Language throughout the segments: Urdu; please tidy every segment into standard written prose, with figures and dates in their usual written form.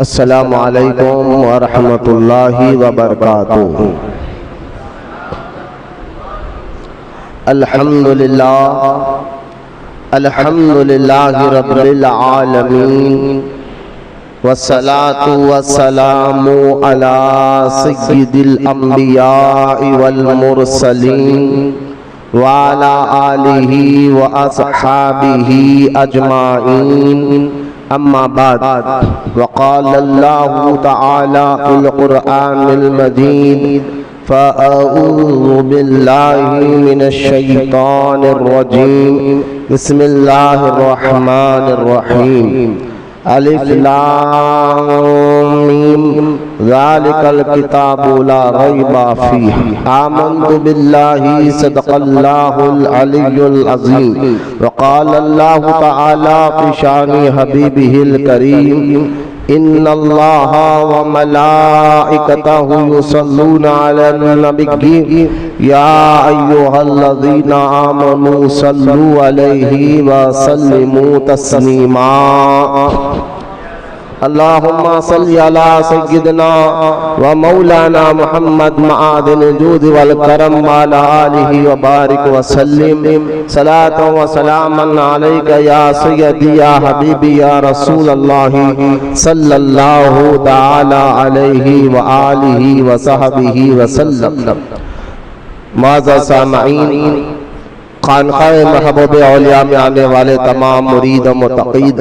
السلام علیکم ورحمۃ اللہ وبرکاتہ۔ الحمدللہ رب العالمین، والصلاة والسلام علی سید الانبیاء والمرسلین وعلی آلہ واصحابہ اجمعین، اما بعد، وقال اللہ تعالی فی القرآن المجید: فأعوذ باللہ من الشیطان الرجیم، بسم اللہ الرحمن الرحیم۔ الف لام میم، ذالک الکتاب لا ریب فیہ، آمنت باللہ صدق اللہ العلی العظیم۔ وقال اللہ تعالی فی شان حبیبہ الکریم: ان اللہ وملائکتہ یصلون علی النبی یا ایھا الذین آمنوا صلوا علیہ وسلموا تسلیما۔ اللہم صلی علی سیدنا و مولانا محمد معدن الجود والکرم وعلی آلہ وبارک وسلم، صلاۃ و سلاما علیک یا سیدی یا حبیبی یا رسول اللہ صلی اللہ تعالی علیہ وآلہ وصحبہ وسلم۔ معزز سامعین، خانقاہ محبوب اولیاء میں آنے والے تمام مرید و متقید،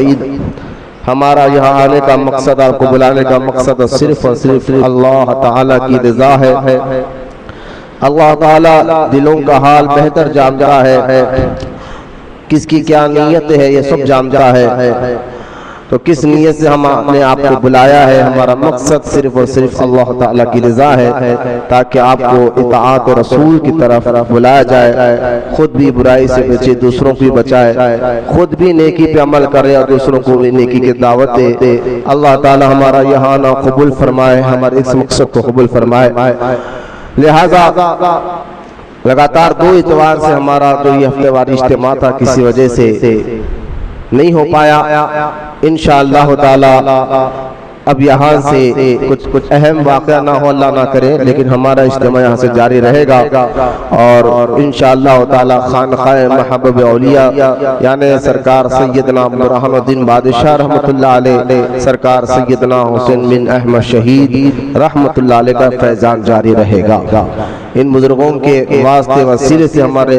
ہمارا یہاں آنے کا مقصد، آپ کو بلانے کا مقصد صرف اور صرف اللہ تعالیٰ کی رضا ہے۔ اللہ تعالیٰ دلوں کا حال بہتر جانتا ہے، کس کی کیا نیت ہے یہ سب جانتا ہے، تو کس نیت سے ہم نے آپ کو بلایا ہے، ہمارا مقصد صرف اور صرف اللہ تعالیٰ کی رضا ہے، تاکہ آپ کو اطاعت و رسول کی طرف بلایا جائے، خود بھی برائی سے بچے، دوسروں کو بچائے، خود بھی نیکی پہ عمل کرے اور دوسروں کو بھی نیکی کی دعوت دے۔ اللہ تعالیٰ ہمارا یہاں آنا قبول فرمائے، ہمارے اس مقصد کو قبول فرمائے۔ لہذا لگاتار 2 اتوار سے ہمارا جو یہ ہفتے واری اجتماع تھا، کسی وجہ سے نہیں ہو پایا۔ انشاءاللہ تعالی اب یہاں سے کچھ اہم واقعہ نہ ہو، اللہ نہ کرے، لیکن ہمارا اجتماع یہاں سے جاری رہے گا، اور انشاءاللہ تعالی خانقاہ محبوب اولیاء یعنی سرکار سیدنا برہان الدین بادشاہ رحمت اللہ علیہ، سرکار سیدنا حسین بن احمد شہید رحمت اللہ علیہ کا فیضان جاری رہے گا۔ ان بزرگوں کے واسطے وسیلے سے ہمارے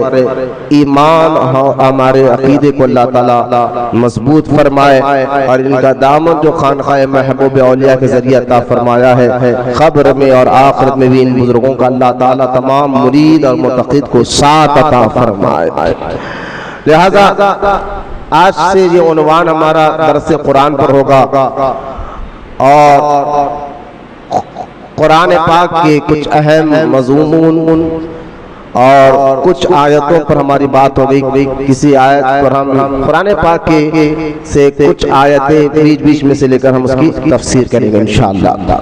ایمان اور ہمارے عقیدے کو اللہ تعالی مضبوط فرمائے، اور ان کا دامن جو خانقاہ محبوب اولیاء کے ذریعہ عطا فرمایا ہے، قبر میں اور آخرت میں بھی ان بزرگوں کا اللہ تعالی تمام مرید اور متقید کو ساتھ عطا فرمائے۔ لہذا آج سے یہ عنوان ہمارا درس قرآن پر ہوگا، اور قرآن پاک کے کچھ اہم مضمون اور کچھ آیتوں پر ہماری بات ہو گئی۔ کسی آیت پر ہم قرآن پاک کے سے کچھ آیتیں بیچ میں سے لے کر ہم اس کی تفسیر کریں گے انشاءاللہ۔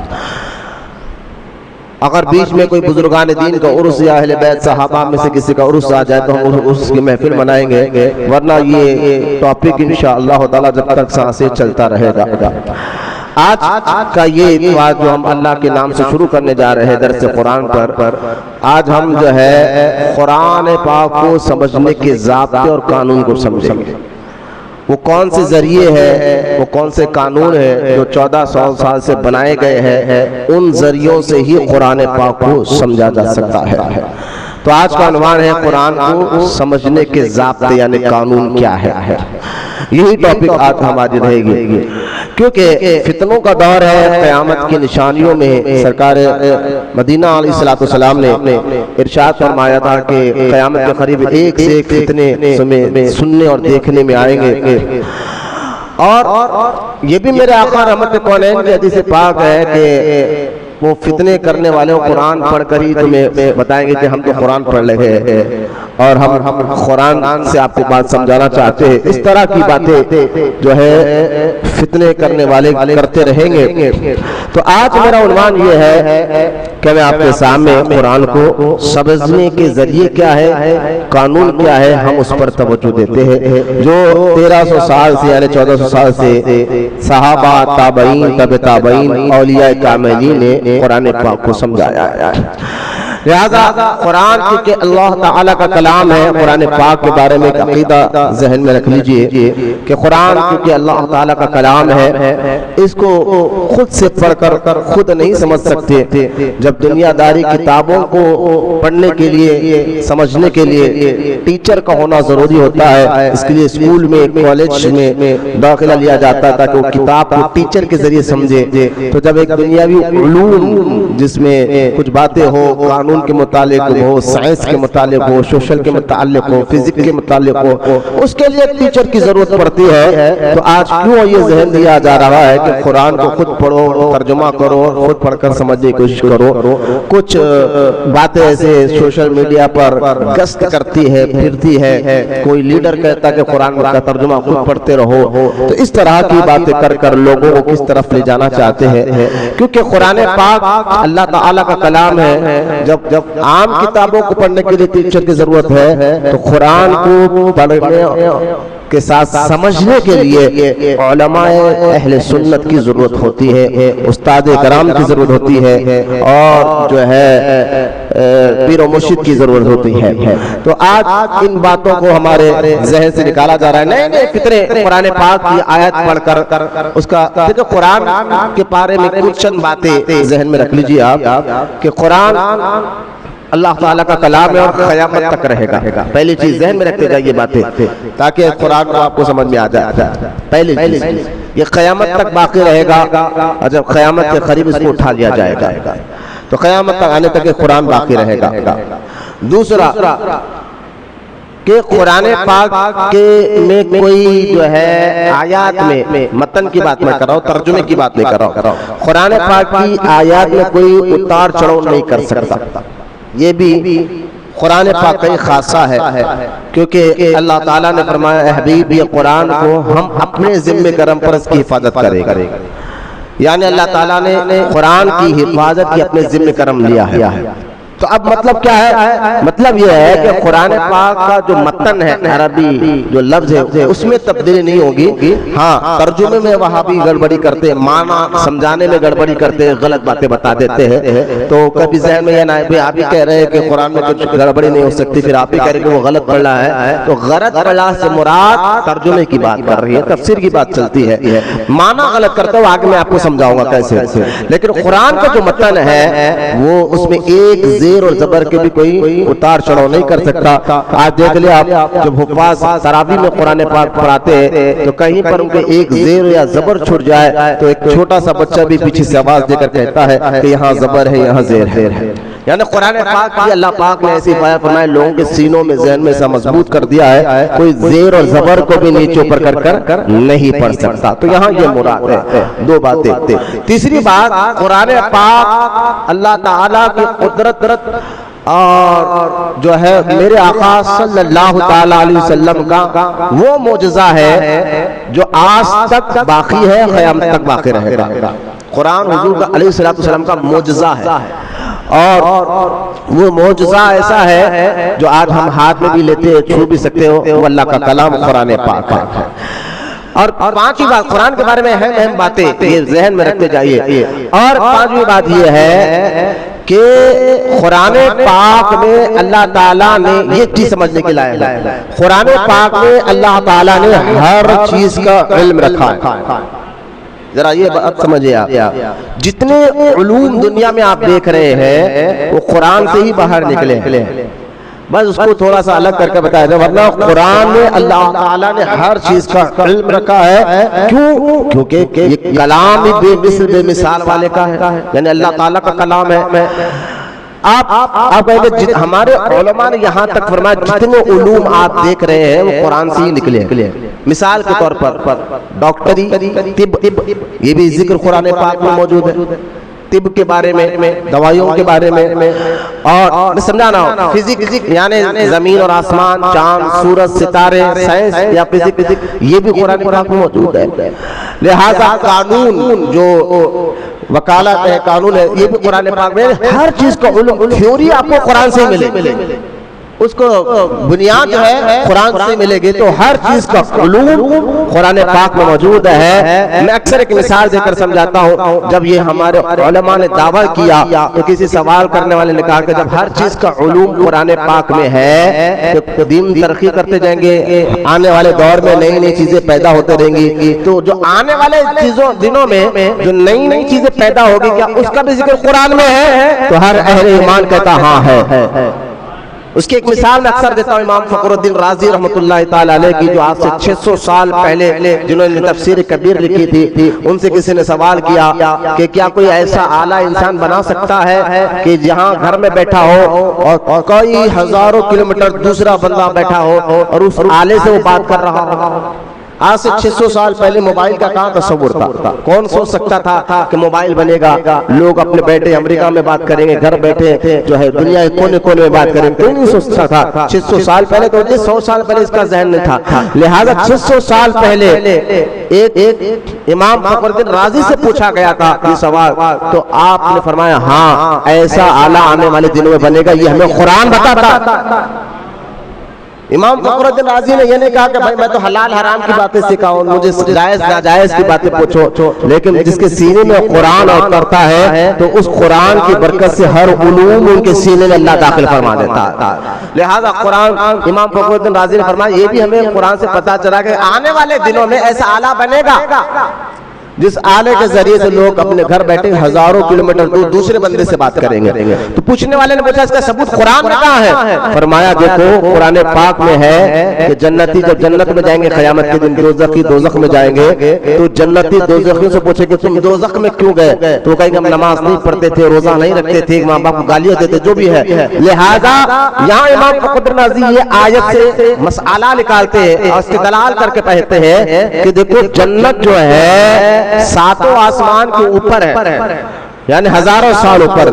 اگر بیچ میں کوئی بزرگان دین کا عرس یا اہل بیت صحابہ میں سے کسی کا عرس آ جائے تو ہم اس کی محفل منائیں گے، ورنہ یہ ٹاپک انشاءاللہ تعالی جب تک سانسیں چلتا رہے گا۔ آج کا یہ بات جو ہم اللہ کے نام سے شروع کرنے جا رہے ہیں درس قرآن پر، آج ہم جو ہے قرآن پاک کو سمجھنے کے ضابطے اور قانون کو سمجھیں گے۔ وہ کون سے ذریعے ہیں، وہ کون سے قانون ہیں جو 1400 سال سے بنائے گئے ہیں، ان ذریعوں سے ہی قرآن پاک کو سمجھا جا سکتا ہے۔ تو آج کا عنوان ہے قرآن کو سمجھنے کے ضابطے یعنی قانون کیا ہے۔ یہی ٹاپک آج ہماری رہے گی، کیونکہ فتنوں کا دور ہے۔ قیامت کی نشانیوں میں سرکار مدینہ علیہ السلام نے ارشاد فرمایا تھا کہ قیامت کے قریب ایک سے ایک فتنے سننے اور دیکھنے میں آئیں گے، اور یہ بھی میرے آقا رحمت کونین کی حدیث پاک ہے کہ وہ فتنے کرنے والے قرآن پڑھ کر ہی تمہیں بتائیں گے کہ ہم تو قرآن پڑھ لے گئے، اور ہم قرآن سے آپ کو بات سمجھانا چاہتے ہیں. اس طرح کی باتیں جو ہے فتنے کرنے والے کرتے رہیں گے. تو آج میرا عنوان یہ ہے کہ میں آپ کے سامنے قرآن کو سمجھنے کے ذریعے کیا ہے، قانون کیا ہے، ہم اس پر توجہ دیتے ہیں. جو 1300 سال سے یعنی 1400 سال سے صحابہ، تابعین، تبع تابعین، اولیاء کاملین نے قرآن پاک کو سمجھایا ہے. لہذا قرآن کیونکہ اللہ تعالیٰ کا کلام ہے، قرآن پاک کے بارے میں ایک عقیدہ ذہن میں رکھ لیجئے کہ قرآن کیونکہ اللہ تعالیٰ کا کلام ہے، اس کو خود سے پڑھ کر خود نہیں سمجھ سکتے. جب دنیا داری کتابوں کو پڑھنے کے لیے، سمجھنے کے لیے ٹیچر کا ہونا ضروری ہوتا ہے. اس کے لیے اسکول میں، کالج میں داخلہ لیا جاتا ہے تاکہ وہ کتاب کو ٹیچر کے ذریعے سمجھے. تو جب ایک دنیاوی علوم جس میں کچھ باتیں ہو، قانون کے متعلق ہو، سائنس کے متعلق ہو، سوشل کے متعلق ہو، فزکس کے متعلق ہو، اس کے لیے ٹیچر کی ضرورت پڑتی ہے. تو آج کیوں یہ ذہن دیا جا رہا ہے کہ قرآن کو خود پڑھو، ترجمہ کرو، خود پڑھ کر سمجھنے کی کوشش کرو. کچھ باتیں ایسے سوشل میڈیا پر گشت کرتی ہے، پھرتی ہے. کوئی لیڈر کہتا ہے کہ قرآن کا ترجمہ خود پڑھتے رہو. تو اس طرح کی باتیں کر لوگوں کو کس طرف لے جانا چاہتے ہیں. کیونکہ قرآن پاک اللہ تعالیٰ کا کلام ہے. جب عام کتابوں کو پڑھنے کے لیے ٹیچر کی ضرورت ہے تو قرآن کو پڑھنے کے ساتھ سمجھنے کے لیے علماء اہل سنت کی ضرورت ہوتی ہے، استاد کرام کی ضرورت ہوتی ہے، اور جو ہے پیر و مرشد کی ضرورت ہوتی ہے. تو آج ان باتوں کو ہمارے ذہن سے نکالا جا رہا ہے. نئے فطرے قرآن پاک کی آیت پڑھ کر اس کا دیکھو. قرآن کے بارے میں کچھ چند باتیں ذہن میں رکھ لیجیے آپ کہ قرآن اللہ تعالیٰ کا کلام ہے اور قیامت تک رہے گا. پہلی چیز ذہن میں رکھتے جائیے باتیں تاکہ قرآن کو آپ کو سمجھ میں آ جائے. پہلی چیز یہ قیامت تک باقی رہے گا، اور جب قیامت کے قریب اس کو اٹھا لیا جائے گا تو قیامت تک آنے تک قرآن باقی رہے گا. دوسرا کہ قرآن پاک کے میں کوئی جو ہے آیات میں متن کی بات میں کر رہا ہوں، ترجمے کی بات نہیں کر رہا ہوں. قرآن پاک کی آیات میں کوئی اتار چڑھاؤ نہیں کر سکتا. یہ بھی قرآن پاک کا ایک خاصہ ہے کیونکہ اللہ تعالیٰ نے فرمایا اے حبیب یہ قرآن کو ہم اپنے ذمہ کرم پر اس کی حفاظت کرے گا. یعنی اللہ تعالیٰ نے قرآن کی حفاظت کی اپنے ذمہ کرم لیا ہے. تو اب مطلب کیا ہے؟ مطلب یہ ہے کہ قرآن پاک کا جو متن ہے، عربی جو لفظ ہے، اس میں تبدیلی نہیں ہوگی. ہاں ترجمے میں وہاں بھی گڑبڑی کرتے ہیں، معنی سمجھانے میں گڑبڑی کرتے ہیں، غلط باتیں بتا دیتے ہیں. تو کبھی ذہن میں یہ نہ ہے آپ ہی کہہ رہے ہیں کہ قرآن میں کچھ گڑبڑی نہیں ہو سکتی، پھر آپ ہی کہہ رہے ہیں کہ وہ غلط پڑھ رہا ہے. تو غلط پڑھنا سے مراد ترجمے کی بات کر رہی ہے، تفسیر کی بات چلتی ہے. معنی غلط کرتے ہو آگے میں آپ کو سمجھاؤں گا کیسے. لیکن قرآن کا جو متن ہے وہ اس میں ایک زیر اور زبر کے بھی کوئی اتار چڑھاؤ نہیں کر سکتا. آج دیکھ لیں آپ جب حفاظ تراویح میں قرآن پاک پڑھاتے ہیں تو کہیں پر ان کے ایک زیر یا زبر چھوٹ جائے تو ایک چھوٹا سا بچہ بھی پیچھے سے آواز دے کر کہتا ہے کہ یہاں زبر ہے، یہاں زیر ہے. یعنی قرآن پاک کی اللہ پاک نے ایسی فرمایا لوگوں کے سینوں میں ذہن میں سے مضبوط کر دیا ہے، کوئی زیر اور زبر کو بھی نیچے اوپر کر نہیں پڑھ سکتا. تو یہاں یہ مراد ہے. دو باتیں. تیسری بات قرآن پاک اللہ تعالیٰ کی قدرت اور جو ہے میرے آقا صلی اللہ تعالیٰ علیہ وسلم کا وہ معجزہ ہے جو آج تک باقی ہے، قیامت تک باقی رہے گا. قرآن حضور علیہ السلام کا معجزہ ہے اور وہ معجزہ ایسا ہے جو آج ہم ہاتھ میں بھی لیتے ہیں، چھو بھی سکتے ہو. وہ اللہ کا کلام قرآن پاک ہے. اور پانچویں بات قرآن کے بارے میں اہم باتیں یہ ذہن میں رکھتے جائیے. اور پانچویں بات یہ ہے کہ قرآن پاک میں اللہ تعالیٰ نے یہ چیز سمجھنے کے لائق ہے، قرآن پاک میں اللہ تعالیٰ نے ہر چیز کا علم رکھا ہے. ذرا یہ بات سمجھے آپ، جتنے علوم دنیا میں آپ دیکھ رہے ہیں وہ قرآن سے ہی باہر نکلے ہیں. بس اس کو تھوڑا سا الگ کر کے بتایا جائے، ورنہ قرآن میں اللہ تعالیٰ نے ہر چیز کا علم رکھا ہے. کیوں؟ کیونکہ یہ کلام ہی بے مثال والے کا ہے، یعنی اللہ تعالیٰ کا کلام ہے. آپ کہیں گے ہمارے علماء نے یہاں تک فرمایا جتنے علوم آپ دیکھ رہے ہیں وہ قرآن سے ہی نکلے ہیں. مثال کے طور پر ڈاکٹری، طب، یہ بھی ذکر قرآن پاک میں موجود ہے. طب کے بارے میں، دوائیوں کے بارے میں، اور سمجھانا فزکس یعنی زمین اور آسمان، چاند، سورج، ستارے، سائنس یا فزکس، یہ بھی قرآن پاک میں موجود ہے۔ لہذا قانون جو وکالت ہے، قانون ہے، یہ بھی قرآن پاک میں، ہر چیز کا علم، تھیوری آپ کو قرآن سے ملے، اس کو بنیاد جو ہے قرآن سے ملے گی، تو ہر چیز کا علوم قرآن پاک میں موجود ہے۔ میں اکثر ایک مثال دے کر سمجھاتا ہوں، جب یہ ہمارے علماء نے دعویٰ کیا تو کسی سوال کرنے والے نے کہا کہ جب ہر چیز کا علوم قرآن پاک میں ہے تو دین ترقی کرتے جائیں گے، آنے والے دور میں نئی نئی چیزیں پیدا ہوتے رہیں گی، تو جو آنے والے دنوں میں جو نئی نئی چیزیں پیدا ہوگی کیا اس کا بھی ذکر قرآن میں ہے؟ تو ہر اہل ایمان کہتا ہاں ہے۔ اس کی ایک مثال میں اکثر دیتا ہوں، امام فخر الدین رازی رحمۃ اللہ تعالی علیہ کی، جو آج سے 600 سال پہلے جنہوں نے تفسیر کبیر لکھی تھی، ان سے کسی نے سوال کیا کہ کیا کوئی ایسا اعلیٰ انسان بنا سکتا ہے کہ جہاں گھر میں بیٹھا ہو اور کئی ہزاروں کلومیٹر دوسرا بندہ بیٹھا ہو اور اس آلے سے وہ بات کر رہا ہو؟ آج سے 600 سال پہلے موبائل کا کہاں تصور تھا؟ کون سوچ سکتا تھا کہ موبائل بنے گا، لوگ اپنے بیٹے امریکہ میں بات کریں گے، گھر بیٹھے جو ہے دنیا کے کونے کونے میں بات کریں گے؟ کوئی نہیں سوچتا تھا 600 سال پہلے، تو 100 سال پہلے اس کا ذہن نہیں تھا۔ لہذا 600 سال پہلے ایک امام فخر الدین رازی سے پوچھا گیا تھا یہ سوال، تو آپ نے فرمایا ہاں ایسا آلہ آنے والے دنوں میں بنے گا، یہ ہمیں قرآن بتاتا۔ امام فخر الدین رازی نے یہ نہیں کہا کہ بھائی میں تو حلال حرام کی باتیں سکھاؤں، مجھے جائز ناجائز کی باتیں پوچھو، لیکن جس کے سینے میں قرآن اترتا ہے تو اس قرآن کی برکت سے ہر علوم ان کے سینے میں اللہ داخل فرما دیتا ہے۔ لہذا قرآن، امام فخر الدین رازی نے فرمایا یہ بھی ہمیں قرآن سے پتا چلا کہ آنے والے دنوں میں ایسا آلہ بنے گا جس آلے کے ذریعے سے لوگ اپنے گھر بیٹھے ہزاروں کلومیٹر دور دوسرے بندے سے بات کریں گے۔ تو پوچھنے والے نے پوچھا اس کا ثبوت قرآن میں کہاں ہے؟ فرمایا دیکھو قرآن پاک میں ہے کہ جنتی جب جنت میں جائیں گے قیامت کے دن، دوزخی دوزخ میں جائیں گے، تو جنتی دوزخیوں سے پوچھے کہ تم دوزخ میں کیوں گئے؟ تو کہیں گے ہم نماز نہیں پڑھتے تھے، روزہ نہیں رکھتے تھے، ماں باپ کو گالیاں دیتے، جو بھی ہے۔ لہذا یہاں امام فخر الدین رازی یہ آیت سے مسئلہ نکالتے ہیں اور استدلال کر کے کہتے ہیں کہ دیکھو جنت جو ہے ساتوں آسمان کے اوپر ہے، یعنی ہزاروں سال اوپر،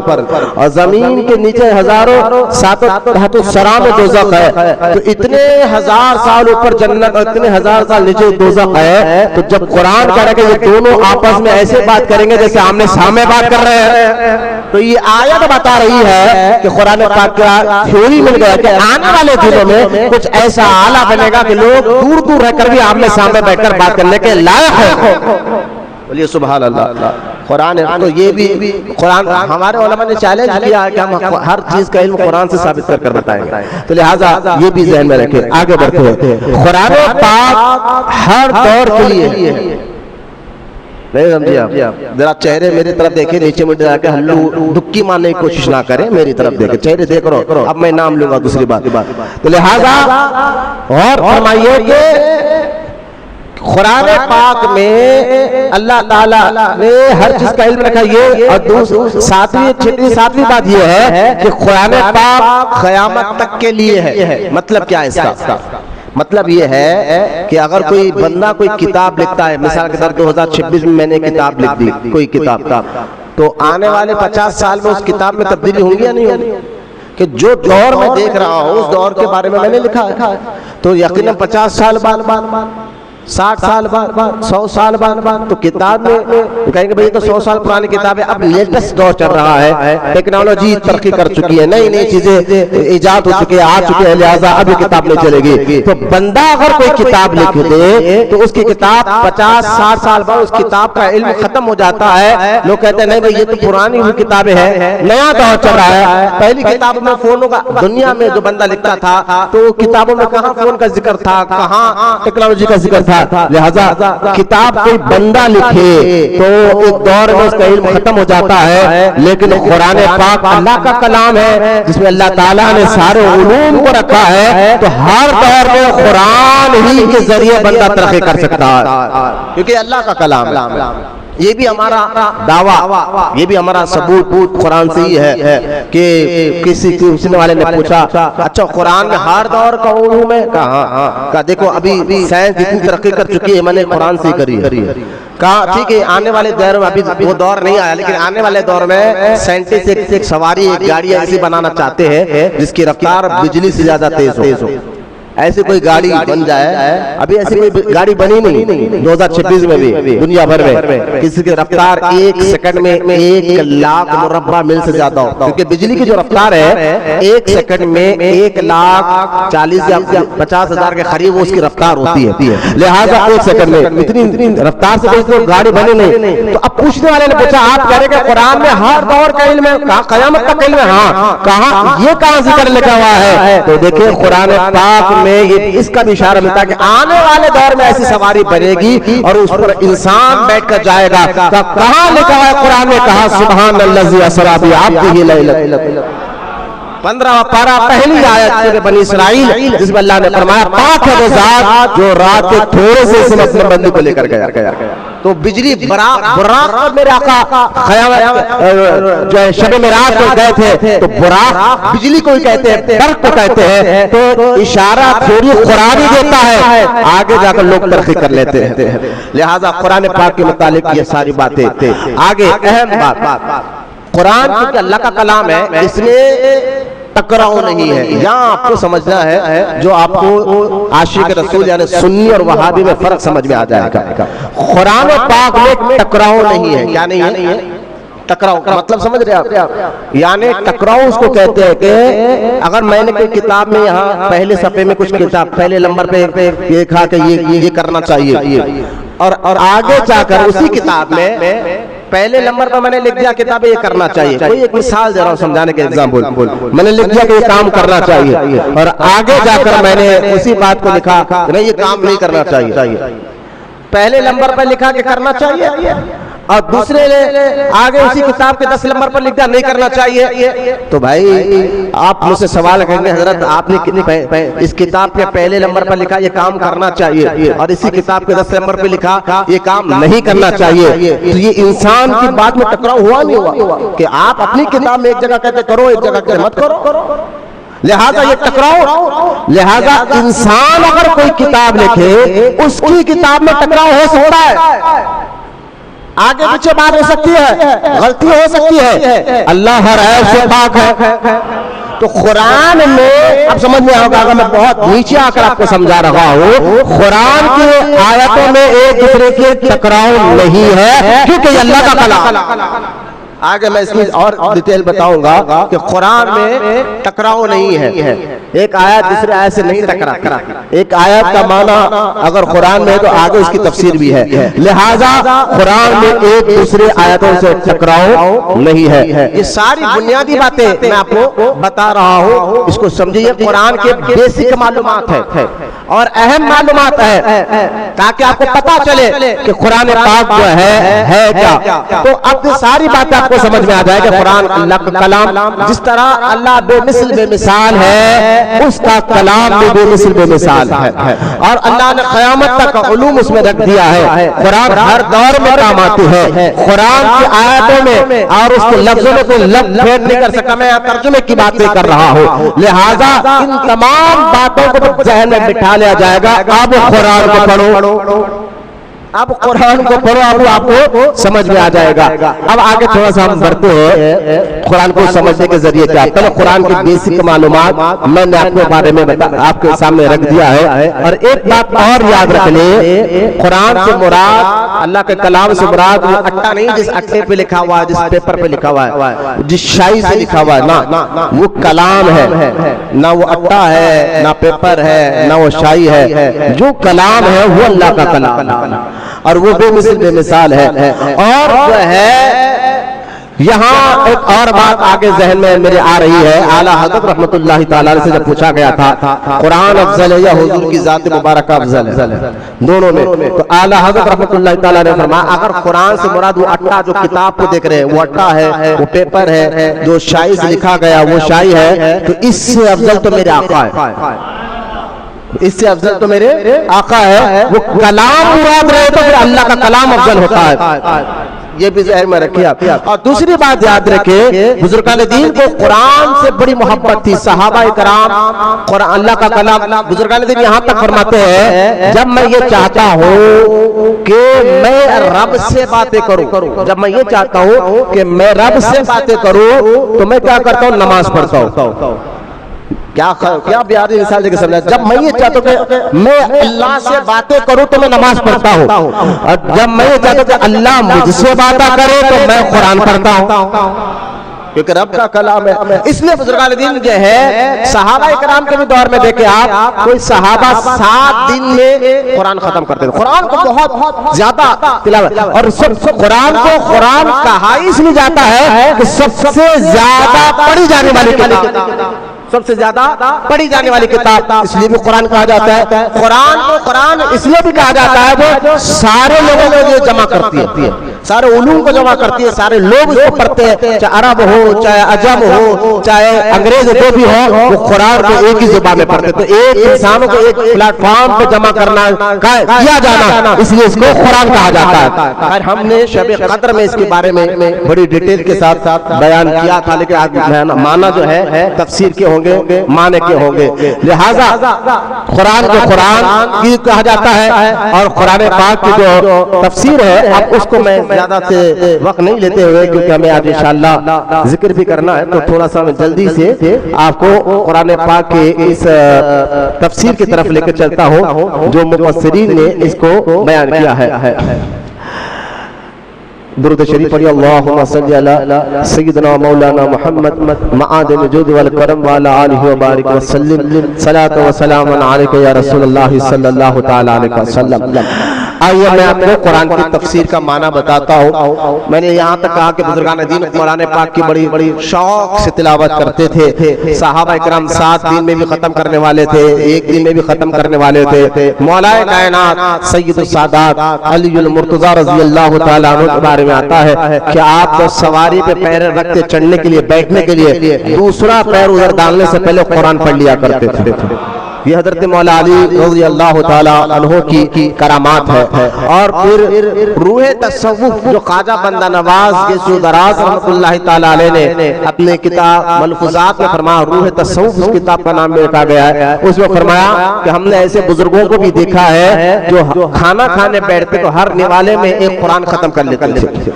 اور زمین کے نیچے ہزاروں ساتوں تحت الثری میں دوزخ ہے، تو اتنے ہزار سال اوپر جنت اور اتنے ہزار سال نیچے دوزخ ہے۔ تو جب قرآن کہہ رہا ہے کہ یہ دونوں آپس میں ایسے بات کریں گے جیسے آمنے سامنے بات کر رہے ہیں، تو یہ آیت بتا رہی ہے کہ قرآن پاک کا تھیوری مل گیا کہ آنے والے دنوں میں کچھ ایسا آلہ بنے گا کہ لوگ دور دور رہ کر بھی آمنے سامنے بیٹھ کر بات کرنے کے لائق ہے۔ بولیے سبحان اللہ۔ قرآن تو یہ بھی قرآن ہمارے علماء نے چیلنج کیا ہے کہ ہم ہر چیز کا علم قرآن سے ثابت کر بتائیں گے، تو لہٰذا یہ بھی ذہن میں رکھیں۔ آگے بڑھتے ہیں، قرآن پاک ہر دور کے لیے نہیں سمجھے آپ؟ ذرا چہرے میری طرف دیکھیں، نیچے میں جا کے ہلو دکی مارنے کی کوشش نہ کریں، میری طرف دیکھیں، چہرے دیکھ رہو۔ اب میں نام لوں گا دوسری بات، تو لہٰذا اور فرمائیے کہ قرآن پاک میں اللہ تعالیٰ نے ہر چیز کا علم رکھا۔ یہ اور ساتویں بات یہ ہے کہ قرآن پاک قیامت تک کے لیے ہے۔ مطلب کیا ہے اس کا؟ مطلب یہ ہے کہ اگر کوئی بندہ کوئی کتاب لکھتا ہے، مثال کے طور 2026 میں میں نے کتاب لکھ دی کوئی کتاب، تو آنے والے 50 سال میں اس کتاب میں تبدیلی ہوگی یا نہیں ہوگی؟ کہ جو دور میں دیکھ رہا ہوں اس دور کے بارے میں میں نے لکھا ہے، تو یقیناً 50 سال بعد 60 سال بعد 100 سال بعد تو کتاب میں کہیں گے بھئی تو 100 سال پرانی کتاب ہے۔ اب لیٹسٹ دور چل رہا ہے، ٹیکنالوجی ترقی کر چکی ہے، نئی نئی چیزیں ایجاد ہو چکی ہے، آ چکی ہے، لہٰذا اب یہ کتاب نہیں چلے گی۔ تو بندہ اگر کوئی کتاب لکھ دے تو اس کی کتاب 50-60 سال بعد اس کتاب کا علم ختم ہو جاتا ہے۔ لوگ کہتے ہیں نہیں بھئی یہ تو پرانی ہوئی کتابیں ہیں، نیا دور چل رہا ہے۔ پہلی کتاب میں فونوں کا، دنیا میں جو بندہ لکھتا تھا تو کتابوں میں کہاں فون کا ذکر تھا، کہاں ٹیکنالوجی کا ذکر تھا۔ لہذا کتاب کوئی بندہ لکھے تو ایک دور میں اس کا علم ختم ہو جاتا ہے، لیکن قرآن پاک اللہ کا کلام ہے جس میں اللہ تعالیٰ نے سارے علوم کو رکھا ہے، تو ہر دور میں قرآن ہی کے ذریعے بندہ ترقی کر سکتا ہے کیونکہ اللہ کا کلام ہے۔ یہ بھی ہمارا دعویٰ، یہ بھی ہمارا ثبوت قرآن سے ہی ہے کہ کسی پوچھنے والے نے پوچھا اچھا قرآن میں ہر دور کا علوم ہے؟ کہا دیکھو ابھی سائنس جتنی ترقی کر چکی ہے میں نے قرآن سے کری ہے۔ کہا ٹھیک ہے آنے والے دور میں، ابھی وہ دور نہیں آیا لیکن آنے والے دور میں سائنٹسٹ ایک سواری ایک گاڑی ایسی بنانا چاہتے ہیں جس کی رفتار بجلی سے زیادہ تیز ہو. ایسی کوئی گاڑی بن جائے، ابھی ایسی کوئی گاڑی بنی نہیں 2026 میں بھی دنیا بھر میں، کسی کی رفتار 1 سیکنڈ میں 1,00,000 مربع میل سے زیادہ ہو. کیونکہ بجلی کی جو رفتار ہے 1 سیکنڈ میں 1,40,000 یا 50,000 کے قریب اس کی رفتار ہوتی ہے. لہٰذا 1 سیکنڈ میں اتنی رفتار سے کوئی گاڑی بنی نہیں. تو اب پوچھنے والے نے پوچھا آپ کہہ رہے کہ قرآن میں ہر دور کا علم ہے، قیامت کا علم ہے. ہاں کہاں یہ کہاں ذکر لکھا ہوا ہے؟ تو دیکھیں قرآن پاک میں اس کا بھی اشارہ ملتا ہے کہ آنے والے دور میں ایسی سواری بنے گی اور اس پر انسان بیٹھ کر جائے گا. کہاں لکھا ہے قرآن نے؟ کہا سبحان الذی اسری بعبدہ لیلا. 15واں پارہ پہلی آیت سورہ بنی اسرائیل، جس میں اللہ نے فرمایا پاک ہے وہ ذات جو رات کے تھوڑے سے اس اپنے بندے کو لے کر گیا. تو بجلی براق میرے آقا جو ہے شب معراج کو گئے تھے تو براق بجلی کو ہی کہتے ہیں، برق کو کہتے ہیں. تو اشارہ تھوڑی قرآنی دیتا ہے، آگے جا کر لوگ ترقی کر لیتے ہیں. لہٰذا قرآن پاک کے متعلق یہ ساری باتیں. آگے اہم بات، قرآن کیونکہ اللہ کا کلام ہے اس میں ٹکراؤ نہیں ہے. یہاں آپ کو سمجھنا ہے جو آپ کو عاشق رسول یعنی سنی اور وہابی میں فرق سمجھ میں آ جائے گا. قرآن پاک میں ٹکراؤ نہیں ہے. کیا نہیں ہے؟ ٹکراؤ کا مطلب سمجھ رہے آپ؟ یعنی ٹکراؤ اس کو کہتے ہیں کہ اگر میں نے کوئی کتاب میں یہاں پہلے صفحے میں کچھ کتاب پہلے نمبر پہ یہ کہا کہ یہ کرنا چاہیے اور آگے جا کر اسی کتاب میں پہلے نمبر پر میں نے لکھ دیا کتاب یہ کرنا چاہیے. کوئی ایک مثال دے رہا ہوں سمجھانے کے ایگزامپل. میں نے لکھ دیا کہ یہ کام کرنا چاہیے اور آگے جا کر میں نے اسی بات کو لکھا کہ نہیں یہ کام نہیں کرنا چاہیے. پہلے نمبر پر لکھا کہ کرنا چاہیے اور دوسرے نے آگے اسی کتاب کے 10 نمبر پر لکھ دیا نہیں کرنا چاہیے. تو بھائی آپ مجھ سے سوال کریں گے حضرت آپ نے اس کتاب کے پہلے نمبر پر لکھا یہ کام کرنا چاہیے اور اسی کتاب کے 10 نمبر پہ لکھا یہ کام نہیں کرنا چاہیے. تو یہ انسان کی بات میں ٹکراؤ ہوا نہیں ہوا کہ آپ اپنی کتاب میں ایک جگہ کہتے کرو ایک جگہ کہتے مت کرو. لہذا یہ ٹکراؤ. لہذا انسان اگر کوئی کتاب لکھے اس کی کتاب میں ٹکراؤ ہو سکتا ہے، آگے پیچھے بات ہو سکتی ہے، غلطی ہو سکتی ہے. اللہ ہر عیب سے پاک ہے. تو قرآن میں اب سمجھ میں آگا اگر میں بہت نیچے آ کر آپ کو سمجھا رہا ہوں، قرآن کی آیتوں میں ایک دوسرے کے ٹکراؤ نہیں ہے کیونکہ یہ اللہ کا کلام. آگے میں اس کی اور ڈیٹیل بتاؤں گا کہ قرآن میں ٹکراؤ نہیں ہے. ایک آیت دوسرے آیت سے نہیں ٹکرا. ایک آیت کا معنی اگر قرآن میں ہے تو آگے اس کی تفسیر بھی ہے. لہٰذا قرآن میں ایک دوسرے آیتوں سے ٹکراؤ نہیں ہے. یہ ساری بنیادی باتیں میں آپ کو بتا رہا ہوں، اس کو سمجھیے. قرآن کے بیسک معلومات ہے اور اہم معلومات ہے تاکہ آپ کو پتا چلے کہ قرآن پاک جو ہے کیا. تو اب ساری باتیں آپ کو سمجھ میں آ جائے کہ قرآن اللہ کا کلام جس طرح اللہ بے مثل بے مثال ہے اس کا کلام بھی بے مثل بے مثال ہے اور اللہ نے قیامت تک علوم اس میں رکھ دیا ہے. قرآن ہر دور میں کام آتی ہے. قرآن کی آیتوں میں اور اس کے لفظوں میں کوئی لفظ پھیر نہیں کر سکتا. میں ترجمے کی باتیں کر رہا ہوں. لہٰذا ان تمام باتوں کو ذہن میں بٹھا لیا جائے گا. اب قرآن کو پڑھو، اب قرآن کو پڑھو، اب آپ کو سمجھ میں آ جائے گا. اب آگے تھوڑا سا ہم بڑھتے ہیں قرآن کو سمجھنے کے ذریعے کیا. پہلے قرآن کی بیسک معلومات میں نے آپ کے بارے میں آپ کے سامنے رکھ دیا ہے. اور ایک بات اور یاد رکھ لیں، قرآن سے مراد اللہ کے کلام سے مراد وہ اٹا نہیں جس اٹے پہ لکھا ہوا ہے، جس پیپر پہ لکھا ہوا ہے، جس شائی سے لکھا ہوا ہے، نہ وہ کلام ہے. نہ وہ اٹا ہے، نہ پیپر ہے، نہ وہ شائی ہے. جو کلام ہے وہ اللہ کا کلام ہے اور وہ بے مثل بے مثال ہے. اور جو ہے یہاں ایک اور بات آگے ذہن میں میرے آ رہی ہے. اعلیٰ حضرت رحمت اللہ تعالیٰ سے جب پوچھا گیا تھا قرآن افضل ہے یا حضور کی ذات مبارکہ افضل ہے، دونوں میں، تو اعلیٰ حضرت رحمت اللہ تعالیٰ نے فرمایا اگر قرآن سے مراد وہ اٹا جو کتاب کو دیکھ رہے ہیں وہ اٹا ہے، وہ پیپر ہے، جو شائی سے لکھا گیا وہ شائی ہے، تو اس سے افضل تو میرے آقا ہے، اس سے افضل تو میرے آقا ہے. وہ کلام مراد رہے تو پھر اللہ کا کلام افضل ہوتا ہے. یہ بھی ذہن میں رکھیے آپ. اور دوسری بات یاد رکھے بزرگان دین کو قرآن سے بڑی محبت تھی. صحابہ کرام قرآن اللہ کا کلام, بزرگان دین یہاں تک فرماتے ہیں جب میں یہ چاہتا ہوں کہ میں رب سے باتیں کروں, جب میں یہ چاہتا ہوں کہ میں رب سے باتیں کروں تو میں کیا کرتا ہوں, نماز پڑھتا ہوں. کیا پیاری مثال دے کے سمجھا. جب میں یہ چاہتا ہوں کہ میں اللہ سے باتیں کروں تو میں نماز پڑھتا ہوں, اور جب میں یہ چاہتا ہوں کہ اللہ مجھ سے باتیں کرے تو میں قرآن پڑھتا ہوں, کیونکہ رب کا کلام ہے. اس لیے بزرگان دین جو ہے صحابہ کرام کے بھی دور میں دیکھیں آپ, کوئی صحابہ 7 دن میں قرآن ختم کرتے تھے. قرآن کو بہت زیادہ تلاوت, اور قرآن کو قرآن کہا اس لیے جاتا ہے کہ سب سے زیادہ پڑھی جانے والی کتاب, سب سے زیادہ پڑھی جانے والی کتاب, اس لیے بھی قرآن کہا جاتا ہے. قرآن کو قرآن اس لیے بھی کہا جاتا ہے وہ سارے لوگوں کو یہ جمع کرتی ہے, سارے علوم کو جمع کرتی ہے, سارے لوگ اس کو پڑھتے ہیں, چاہے عرب ہو, چاہے عجم ہو, چاہے انگریز جو بھی ہو, وہ قرآن کو ایک ہی زبان میں پڑھتے. تو ایک انسانوں کو ایک پلیٹ فارم پہ جمع کرنا کیا جانا, اس لیے اس کو قرآن کہا جاتا ہے. ہم نے شب قدر میں اس کے بارے میں بڑی ڈیٹیل کے ساتھ بیان کیا تھا, لیکن معنی جو ہے تفسیر کے ہوں گے, معنی کے ہوں گے. لہذا قرآن کو قرآن کی کہا جاتا ہے, اور قرآن پاک کی جو تفسیر ہے اب اس کو میں زیادہ سے وقت نہیں لیتے ہوئے, کیونکہ ہمیں آج انشاءاللہ ذکر بھی کرنا ہے, تو تھوڑا سا میں جلدی سے آپ کو قرآن پاک کے اس تفسیر کی طرف لے کر چلتا ہوں جو مفسرین نے اس کو بیان کیا ہے. درود شریف پڑھیے. اللہم صلی علی سیدنا مولانا محمد معادن الجود والکرم وعلی آلہ وبارک وسلم. صلاۃ و سلام علیک یا رسول اللہ صلی اللہ تعالی علیہ وسلم. آئیے میں آپ کو قرآن کی تفسیر کا معنی بتاتا ہوں. میں نے یہاں تک کہا کہ بزرگان دین قرآن پاک کی بڑی شوق سے تلاوت کرتے تھے. صحابہ کرام 7 دن میں بھی ختم کرنے والے تھے, 1 دن میں بھی ختم کرنے والے تھے. مولا کائنات سید السادات علی المرتضی رضی اللہ تعالیٰ عنہ کے بارے میں آتا ہے کہ آپ کو سواری پہ پیر رکھتے چڑھنے کے لیے, بیٹھنے کے لیے دوسرا پیر ادھر ڈالنے سے پہلے قرآن پڑھ لیا کرتے تھے. یہ حضرت مولا علی رضی اللہ تعالیٰ عنہ کی کرامات ہے. اور پھر روح تصوف جو خواجہ بندہ نواز کے دراز رحمۃ اللہ تعالیٰ علیہ نے اپنے کتاب ملفوظات میں فرمایا, روح تصوف اس کتاب کا نام لکھا گیا ہے. اس میں فرمایا کہ ہم نے ایسے بزرگوں کو بھی دیکھا ہے جو کھانا کھانے بیٹھتے تو ہر نوالے میں ایک قرآن ختم کر لیتے تھے,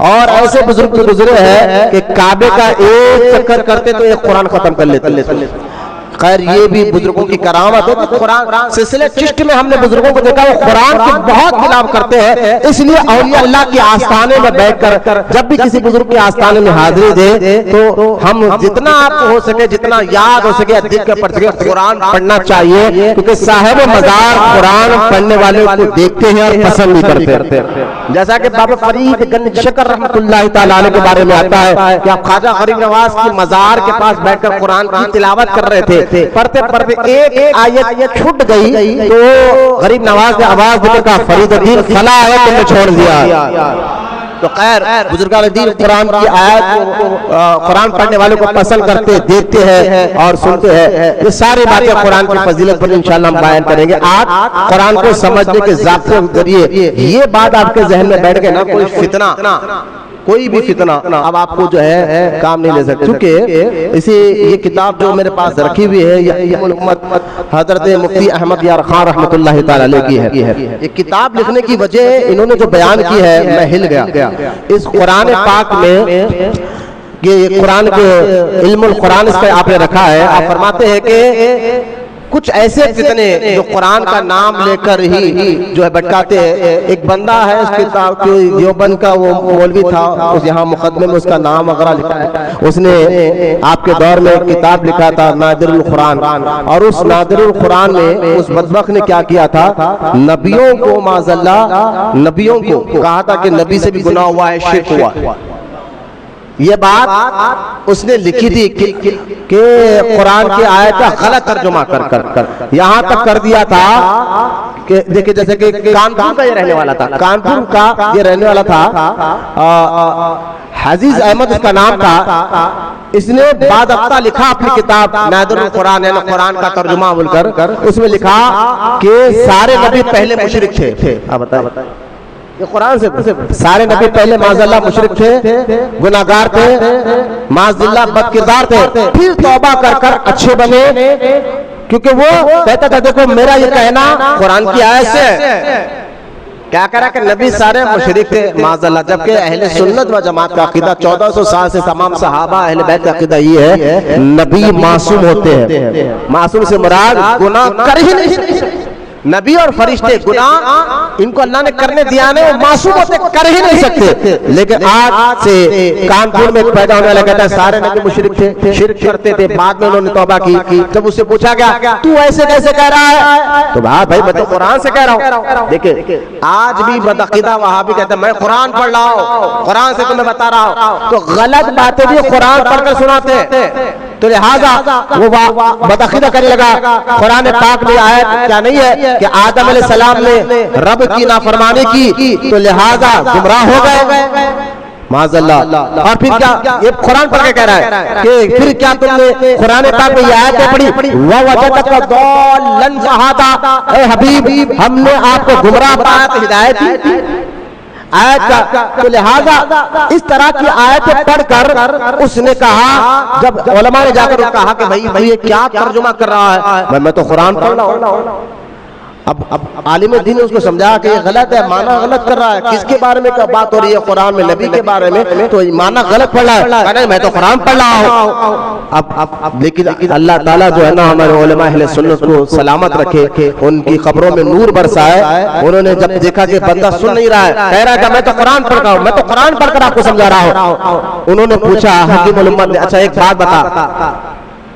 اور ایسے بزرگ گزرے ہیں کہ کعبے کا ایک چکر کرتے تو ایک قرآن ختم کر لیتے. خیر یہ بھی بزرگوں کی کرامت ہے. قرآن سلسلے چشت میں ہم نے بزرگوں کو دیکھا وہ قرآن کی بہت تلاوت کرتے ہیں. اس لیے اولیاء اللہ کے آستانے میں بیٹھ کر جب بھی کسی بزرگ کے آستانے میں حاضری دے تو ہم جتنا آپ کو ہو سکے, جتنا یاد ہو سکے, دیکھ کر پڑھ سکے, قرآن پڑھنا چاہیے, کیونکہ صاحب مزار قرآن پڑھنے والے کو دیکھتے ہیں اور پسند بھی کرتے ہیں. جیسا کہ بابا فرید گنج شکر رحمۃ اللہ تعالیٰ علیہ کے بارے میں آتا ہے کہ آپ خواجہ غریب نواز کی مزار کے پاس بیٹھ کر قرآن کی تلاوت کر رہے تھے. پڑھتے پڑھتے ایک آیت چھوٹ گئی تو غریب نواز نے آواز دے کر کہا, فرید الدین فلا آیت تم نے چھوڑ دیا. تو خیر بزرگان دین قرآن کی آیت کو قرآن پڑھنے والوں کو پسند کرتے, دیکھتے ہیں اور سنتے ہیں. یہ ساری باتیں قرآن کی فضیلت پر انشاءاللہ ہم بیان کریں گے. آج قرآن کو سمجھنے کے ضابطے کے ذریعے یہ بات آپ کے ذہن میں بیٹھ گئے نا, کوئی بھی فتنہ اب آپ کو جو ہے کام نہیں لے سکتے. چونکہ اسی یہ کتاب جو میرے پاس رکھی ہوئی ہے یہ حضرت مفتی احمد یار خان رحمۃ اللہ تعالی علیہ کی ہے. یہ کتاب لکھنے کی وجہ انہوں نے جو بیان کی ہے میں ہل گیا. اس قرآن پاک میں یہ قرآن کے علم القرآن اس پہ آپ نے رکھا ہے. آپ فرماتے ہیں کہ کچھ ایسے فتنے جو قرآن کا نام لے کر ہی جو ہے بھٹکاتے ہیں. ایک بندہ ہے اس کتاب دیوبند کا, وہ مولوی تھا, اس یہاں مقدمے میں اس کا نام وغیرہ لکھا ہے. اس نے آپ کے دور میں کتاب لکھا تھا نادر القرآن, اور اس نادر القرآن میں اس بدبخت نے کیا کیا تھا, نبیوں کو معاذ اللہ نبیوں کو کہا تھا کہ نبی سے بھی گناہ ہوا ہے, شرک ہوا ہے. یہ بات اس نے لکھی تھی کہ قرآن کی آیت کا غلط ترجمہ کر یہاں تک کر دیا تھا کہ دیکھیں جیسے کہ کانپور کا یہ رہنے والا تھا, کانپور کا یہ رہنے والا تھا, حزیز احمد اس کا نام تھا. اس نے باضابطہ لکھا اپنی کتاب نادر القرآن یعنی قرآن کا ترجمہ بول کر, اس میں لکھا کہ سارے نبی پہلے مشرک تھے. آپ بتائیں یہ قرآن سے سارے نبی پہلے معاذاللہ مشرک تھے، گناہگار تھے، معاذاللہ بد کردار تھے، پھر توبہ کر کر اچھے بنے، کیونکہ وہ کہتا تھا دیکھو میرا یہ کہنا قرآن کی آیت سے ہے۔ کیا کرا کہ نبی سارے مشرک تھے معاذاللہ، جبکہ اہل سنت و جماعت کا عقیدہ 1400 سال سے تمام صحابہ اہل بیت کا عقیدہ یہ ہے نبی معصوم ہوتے ہیں۔ معصوم سے مراد گناہ کر ہی نہیں سکتے، نبی اور فرشتے گناہ ان کو اللہ نے کرنے دیا نہیں، وہ معصوم ہوتے کر ہی نہیں سکتے۔ لیکن آج سے کانپور میں پیدا ہونے والا کہتا ہے سارے نبی مشرک تھے، شرک کرتے تھے، بعد میں انہوں نے توبہ کی۔ جب اس سے پوچھا گیا تو ایسے کیسے کہہ رہا ہے تو بھائی میں تو قرآن سے کہہ رہا ہوں۔ دیکھیں آج بھی بدعقیدہ وہابی کہتا ہے میں قرآن پڑھ رہا ہوں، قرآن سے تمہیں بتا رہا ہوں، تو غلط باتیں بھی قرآن پڑھ کر سناتے ہیں۔ تو لہذا وہ بدعقیدہ کرنے لگا قرآن پاک میں آیت کیا نہیں ہے کہ آدم علیہ السلام نے رب کی نافرمانی کی تو لہذا گمراہ ہو گئے معاذاللہ۔ اور پھر کیا یہ قرآن پڑھ کے کہہ رہا ہے کہ پھر کیا تم نے قرآن پاک میں یہ آیتیں پڑھی وَوَجَدَكَ ضَالًّا فَهَدَىٰ، اے حبیب ہم نے آپ کو گمراہ پایا تو ہدایت دی آیت کا۔ تو لہذا اس طرح کی آیتیں پڑھ کر اس نے کہا، جب علماء نے جا کر کہا کہ بھائی یہ کیا ترجمہ کر رہا ہے، میں تو قرآن پڑھ رہا ہوں۔ اب عالم دین نے اس کو سمجھا کہ یہ غلط ہے، معنی غلط کر رہا ہے، کس کے بارے میں بات ہو رہی ہے قرآن میں، نبی کے بارے میں، تو معنی غلط پڑھ رہا ہے، میں تو قرآن پڑھ رہا ہوں۔ اب لیکن اللہ تعالیٰ جو ہے نا ہمارے علماء اہل سنت کو سلامت رکھے، ان کی قبروں میں نور برسائے۔ انہوں نے جب دیکھا کہ بندہ سن نہیں رہا ہے، کہہ رہا ہے کہ میں تو قرآن پڑھ رہا ہوں، میں تو قرآن پڑھ کر آپ کو سمجھا رہا ہوں، انہوں نے پوچھا حکیم الامت نے اچھا ایک بات بتا،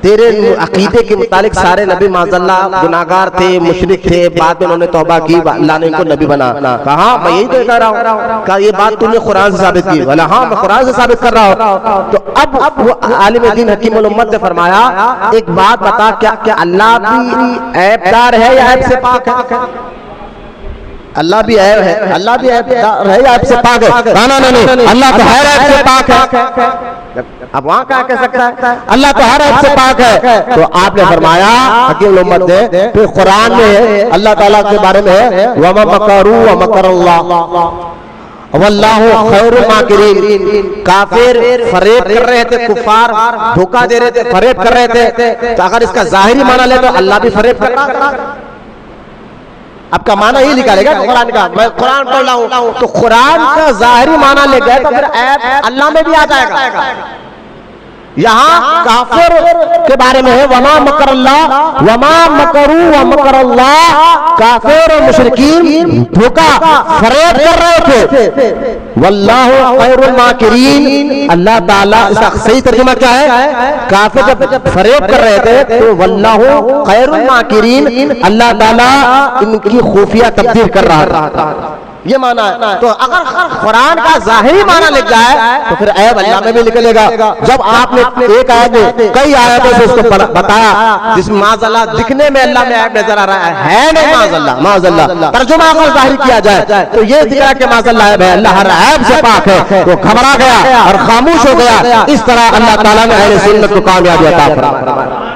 تیرے عقیدے کے متعلق سارے نبی معاذاللہ گناہگار تھے، مشرک تھے، بعد میں انہوں نے توبہ کی، اللہ نے ان کو نبی بنا۔ کہا میں یہی تو کہہ رہا ہوں، کہا یہ بات تم نے قرآن سے ثابت کی؟ بولا ہاں میں قرآن سے ثابت کر رہا ہوں۔ تو اب وہ عالم دین حکیم الامت نے فرمایا ایک بات بتا، کیا اللہ بھی عیب دار ہے یا عیب سے پاک ہے؟ اللہ بھی عیب ہے، اللہ بھی عیب دار ہے یا عیب سے پاک ہے؟ نہیں، اللہ تو ہر عیب سے پاک ہے۔ اب وہاں کیا کہہ سکتا ہے اللہ تو ہر عیب سے پاک ہے؟ تو آپ نے فرمایا حکیم الامت نے پھر قرآن میں اللہ تعالیٰ کے بارے میں ہے وَمَا مَكَرُوا وَمَكَرَ اللَّهُ وَاللَّهُ خَيْرُ الْمَاكِرِينَ۔ کافر فریب کر رہے تھے، کفار دھوکہ دے رہے تھے، فریب کر رہے تھے، تو اگر اس کا ظاہری معنی لے تو اللہ بھی فریب کر رہا ہے۔ اب کا معنی ہی نکالے گا قرآن کا، میں قرآن پڑھ رہا ہوں، تو قرآن کا ظاہری معنی لے گئے تو پھر عیب اللہ میں بھی آ جائے گا۔ یہاں کافر کے بارے میں ہے وما مکر اللہ وما مکروا ومکر اللہ، کافر اور مشرکین دھوکہ فریب کر رہے تھے، واللہ خیر الماکرین، اللہ تعالیٰ، اس کا صحیح ترجمہ کیا ہے؟ کافر جب فریب کر رہے تھے تو واللہ خیر الماکرین، اللہ تعالیٰ ان کی خفیہ تبدیل کر رہا تھا، یہ معنی ہے۔ تو اگر قرآن کا ظاہری معنی لکھ جائے تو پھر عیب اللہ میں بھی نکلے گا۔ جب آپ نے ایک آیت میں کئی آیتوں سے اس کو بتایا جس میں معاذاللہ دکھنے میں اللہ میں عیب نظر آ رہا ہے نہیں، معاذاللہ ترجمہ اگر ظاہر کیا جائے تو یہ ذکر ہے کہ معاذاللہ عیب ہے، اللہ ہر عیب سے پاک ہے، تو گھبرا گیا اور خاموش ہو گیا۔ اس طرح اللہ تعالیٰ نے اہل سنت کو کامیابی عطا فرمائی۔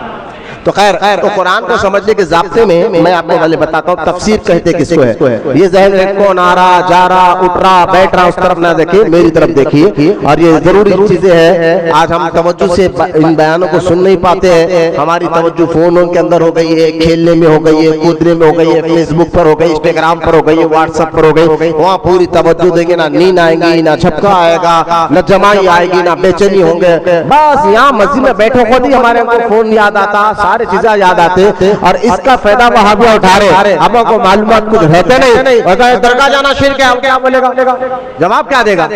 تو خیر تو قرآن کو سمجھنے کے ضابطے میں آپ کو پہلے بتاتا ہوں تفسیر کہتے کس کو ہے۔ یہ ذہن میں کون آ رہا جا رہا اٹھ رہا بیٹھ رہا اس طرف نہ دیکھیے، میری طرف دیکھیے، اور یہ ضروری چیزیں ہیں۔ آج ہم توجہ سے ان بیانوں کو سن نہیں پاتے ہیں، ہماری توجہ فونوں کے اندر ہو گئی ہے، کھیلنے میں ہو گئی ہے، کودنے میں ہو گئی ہے، فیس بک پر ہو گئی، انسٹاگرام پر ہو گئی ہے، واٹس ایپ پر ہو گئی، وہاں پوری توجہ دیں گے، نہ نیند آئے گی، نہ جھپکا آئے گا، نہ جمائی آئے گی، نہ بے چینی ہوں گے۔ بس یہاں مسجد میں بیٹھے خود ہی ہمارے کو فون یاد آتا، سارے چیزیں یاد آتی، اور اس کا فائدہ وہابیہ اٹھا رہے، ہم کو معلومات کچھ رہتے نہیں، اور درگاہ جانا شرک ہے، ہم کیا بولے گا؟ جواب کیا دے گا؟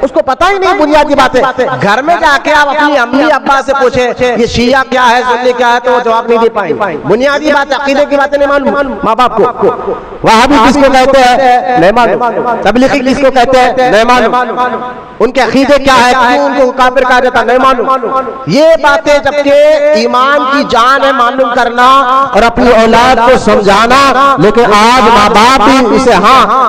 اس کو پتہ ہی نہیں بنیادی باتیں۔ گھر میں جا کے آپ اپنی امی ابا سے پوچھیں یہ شیعہ کیا ہے سنی کیا ہے تو وہ جواب نہیں دے پائیں گے، بنیادی بات عقیدے کی باتیں نہیں معلوم ماں باپ کو۔ وہابی کس کو کہتے ہیں نہیں معلوم، تبلیغی کس کو کہتے ہیں نہیں معلوم، ان کے عقیدے کیا ہے، کیوں ان کو کافر کہا جاتا نہیں معلوم۔ یہ باتیں جبکہ ایمان کی جان ہے معلوم کرنا اور اپنی اولاد کو سمجھانا، لیکن آج ماں باپ بھی اسے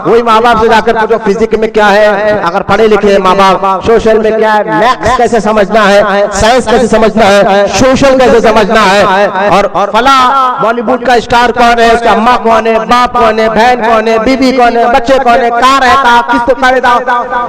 وہی ماں باپ سے جا کر جو فزکس میں کیا ہے، اگر پڑھے لکھے ماں باپ سوشل میں کیا ہے، میتھس کیسے سمجھنا ہے، سائنس کیسے سمجھنا ہے، سوشل کیسے سمجھنا ہے، اور فلاں بالی ووڈ کا اسٹار کون ہے، اس کا اماں کون ہے، باپ کون ہے، بہن کون ہے، بیوی کون ہے، بچے کون ہے، کہاں رہتا، کس کو خریدا،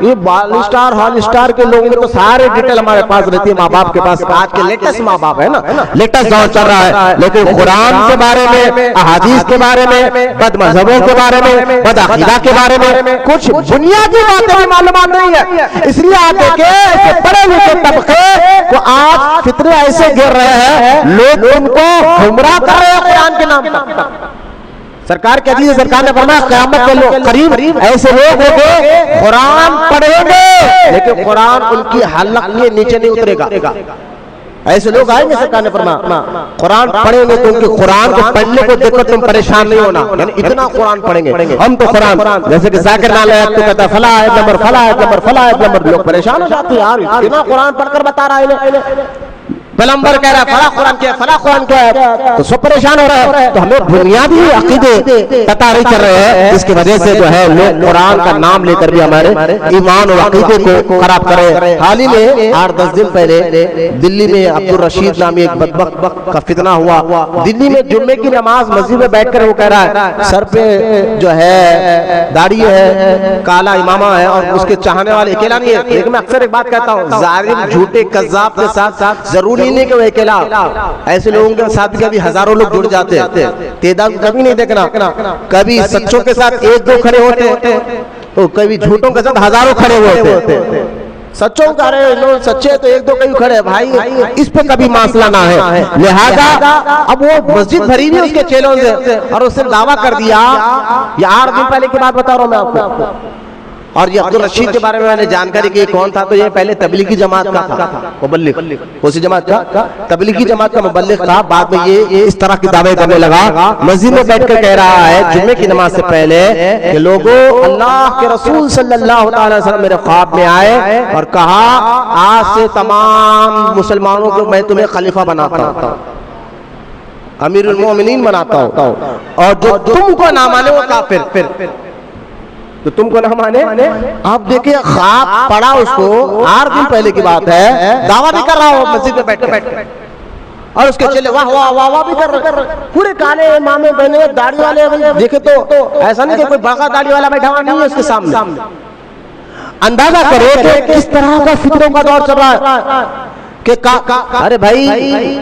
یہ بالی اسٹار ہال اسٹار کے لوگوں میں تو سارے ڈیٹیل ہمارے پاس رہتی ہے ماں باپ کے پاس. آج کے لیٹسٹ ماں باپ ہے نا، لیٹسٹ دور چل رہا ہے، لیکن قرآن کے بارے میں، احادیث کے بارے میں، بد مذہبوں کے بارے میں، بد عقیدہ کے بارے میں کچھ بنیادی باتیں بھی معلومات نہیں ہے. اس لیے آپ دیکھیں پڑھے لکھے طبقے کو آج فتنے ایسے گر رہے ہیں، لوگ ان کو گمراہ کر رہے ہیں قرآن کے نام پر. سرکار کے حدیث سرکار نے فرمایا قیامت کے قریب ایسے لوگ ہوں گے قرآن پڑھیں گے لیکن قرآن ان کی حلق کے نیچے نہیں اترے گا. ایسے لوگ آئیں گے سرکار نے فرمایا قرآن پڑھیں گے تو ان کے قرآن کو پڑھنے کو دیکھ کر تم پریشان نہیں ہونا، یعنی اتنا قرآن پڑھیں گے. ہم تو قرآن جیسے کہ ذاکر نال ہے تو کہتا ہے فلاں آیت نمبر، فلاں آیت نمبر، فلاں آیت نمبر، لوگ پریشان ہو جاتے ہیں یار اتنا قرآن پڑھ کر بتا رہا ہے. پیغمبر کہہ رہا ہے فلاں قرآن کیا ہے، فلاں قرآن کیا ہے، تو سب پریشان ہو رہا ہے. تو ہمیں بنیادی عقیدے پتہ نہیں چل رہے ہیں، جس کی وجہ سے جو ہے لوگ قرآن کا نام لے کر بھی ہمارے ایمان اور عقیدے کو خراب کر رہے ہیں. حال ہی میں 8-10 دن پہلے دلی میں عبدالرشید نامی ایک بدبخت کا فتنہ ہوا. دلی میں جمعے کی نماز مسجد میں بیٹھ کر وہ کہہ رہا ہے سر پہ جو ہے داڑھی ہے، کالا امامہ ہے، اور اس کے چاہنے والے اکیلا نہیں ہے. لیکن میں اکثر ایک بات کہتا ہوں، ظالم جھوٹے کذاب کے ساتھ ضروری نہیں کہ وہ اکیلا، ایسے لوگوں کے ساتھ کبھی ہزاروں لوگ جڑ جاتے ہیں. تعداد کبھی نہیں دیکھنا، کبھی سچوں کے ساتھ 1-2 کھڑے ہوتے ہیں تو کبھی جھوٹوں کے ساتھ ہزاروں کھڑے ہوتے ہیں. سچوں کا رہے لوگ سچے تو 1-2 کبھی کھڑے بھائی، اس پہ کبھی مسئلہ نہ ہے. لہذا اب وہ مسجد بھری ہوئی اس کے چیلوں سے، اور اس نے دعویٰ کر دیا، یہ 8 دن پہلے کی بات بتا رہا ہوں میں آپ کو. اور یہ عبدالرشید کے بارے میں نے جانکاری کی کون تھا، تو یہ پہلے تبلیغی جماعت کا تھا مبلغ. کونسی جماعت کا؟ تبلیغی جماعت کا مبلغ تھا. بعد میں یہ اس طرح کی دعوے کرنے لگا، مسجد میں بیٹھ کر کہہ رہا ہے جمعے کی نماز سے پہلے کہ لوگوں اللہ کے رسول صلی اللہ علیہ وسلم میرے خواب میں آئے اور کہا آج سے تمام مسلمانوں کو میں تمہیں خلیفہ بناتا ہوں، امیر المومنین بناتا ہوں، اور جو تم کو نہ مانے وہ کافر. تو تم کو نہ مانے. آپ دیکھیں خواب پڑا اس کو 8 دن پہلے کی بات ہے، دعویٰ بھی کر رہا ہو مسجد میں بیٹھ کر، اور اس کے چلے واہ واہ واہ واہ بھی کر رہے، پورے کالے امامے بہنے داڑھی والے. دیکھیں تو ایسا نہیں کہ کوئی بڑا داڑھی والا بیٹھا ہوا نہیں ہے اس کے سامنے. اندازہ کرو کہ کس طرح کا فکروں کا دور چل رہا ہے کہ ارے بھائی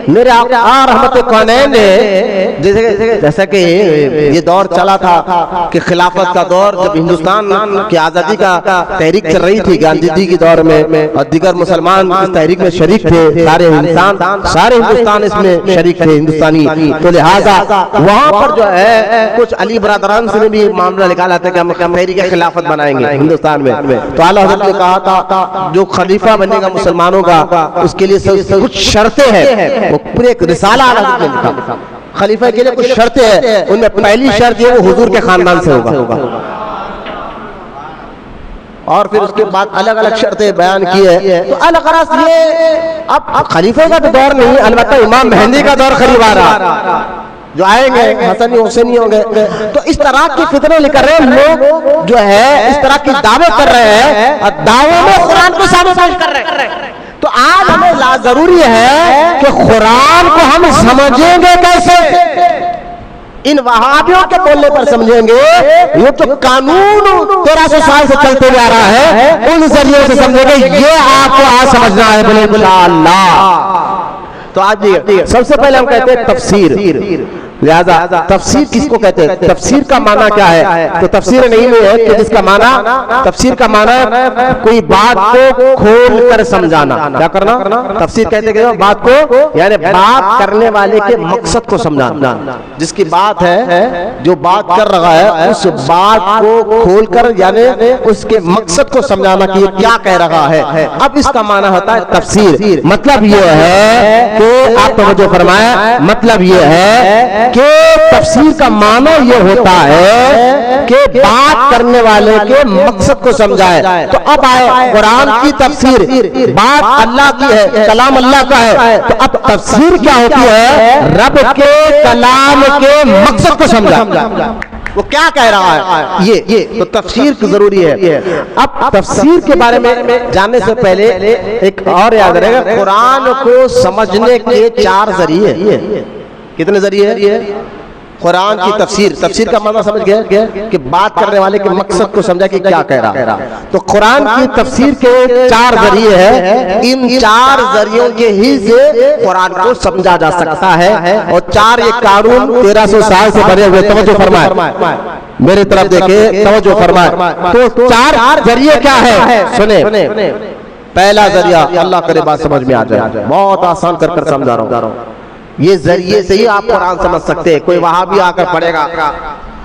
میرے آقا رحمت کونین نے جیسا کہ یہ دور چلا تھا کہ خلافت کا دور، جب ہندوستان کی آزادی کا تحریک چل رہی تھی گاندھی جی کے دور میں، اور دیگر مسلمان اس تحریک میں شریک تھے، سارے ہندوستان اس میں شریک تھے ہندوستانی. تو لہٰذا وہاں پر جو ہے کچھ علی برادران سے بھی معاملہ نکالا تھا کہ ہم تحریک خلافت بنائیں گے ہندوستان میں. تو اعلیٰ حضرت نے کہا تھا جو خلیفہ بنے گا مسلمانوں کا اس کے لیے کچھ شرطیں ہیں، وہ پورے ایک رسالہ اعلیٰ نے لکھا. خلیفہ کے لیے کچھ شرطیں ہیں، ان میں پہلی شرط یہ وہ حضور کے خاندان سے ہوگا، اور پھر اس کے بعد الگ الگ شرطیں بیان کی ہے. تو الغرض یہ اب خلیفہ کا تو دور نہیں، البتہ امام مہدی کا دور قریب آ رہا، جو آئیں گے حسنی حسینی ہوں گے. تو اس طرح کی فتنے لے کر رہے ہیں لوگ، جو ہے اس طرح کی دعوے کر رہے ہیں اور دعووں میں قرآن کو سامنے پیش کر رہے ہیں. تو آج ہمیں ضروری ہے کہ قرآن کو ہم سمجھیں گے کیسے. ان وہابیوں کے بولنے پر سمجھیں گے، یہ تو قانون 1300 سال سے چلتے جا رہا ہے، ان ذریعے سے سمجھیں گے. یہ آپ کو آج سمجھنا ہے بولے انشاءاللہ. تو آج سب سے پہلے ہم کہتے ہیں تفسیر. لہذا تفسیر کس کو کہتے ہیں؟ تفسیر کا معنی کیا ہے؟ تو تفسیر نہیں ہے کہ جس کا معنی، تفسیر کا معنی ہے کوئی بات کو کھول کر سمجھانا. کیا کرنا؟ تفسیر کہتے ہیں بات کو، یعنی بات کرنے والے کے مقصد کو سمجھانا. جس کی بات ہے، جو بات کر رہا ہے اس بات کو کھول کر یعنی اس کے مقصد کو سمجھانا کہ یہ کیا کہہ رہا ہے. اب اس کا معنی ہوتا ہے تفسیر. مطلب یہ ہے کہ آپ توجہ فرمائیں، مطلب یہ ہے کہ تفسیر کا معنی یہ ہوتا ہے کہ بات کرنے والے کے مقصد کو سمجھائے. تو اب آئے قرآن کی تفسیر، بات اللہ کی ہے، کلام اللہ کا ہے، تو اب تفسیر کیا ہوتی ہے؟ رب کے کلام کے مقصد کو سمجھا، وہ کیا کہہ رہا ہے یہ تو تفسیر کی ضروری ہے. اب تفسیر کے بارے میں جاننے سے پہلے ایک اور یاد رہے گا، قرآن کو سمجھنے کے 4 ذریعے ہیں. کتنے ذریعے ہیں؟ قرآن کی تفسیر. تفسیر کا معنی سمجھ گئے کہ بات کرنے والے کے مقصد کو سمجھا کہ کیا کہہ رہا. تو قرآن کی تفسیر کے 4 ذریعے ہیں. ان 4 ذریعوں کے ہی سے قرآن کو سمجھا جا سکتا ہے. اور 4 یہ قانون 1300 سال سے بنے ہوئے. توجہ فرمائے، میرے طرف دیکھیں، توجہ فرمائے. تو 4 ذریعے کیا ہے؟ سنیں. پہلا ذریعہ، اللہ کرے بات سمجھ میں آ جائے، بہت آسان کر سمجھا رہا ہوں. یہ ذریعے سے ہی آپ قرآن سمجھ سکتے ہیں. کوئی وہاں بھی آ کر پڑھے گا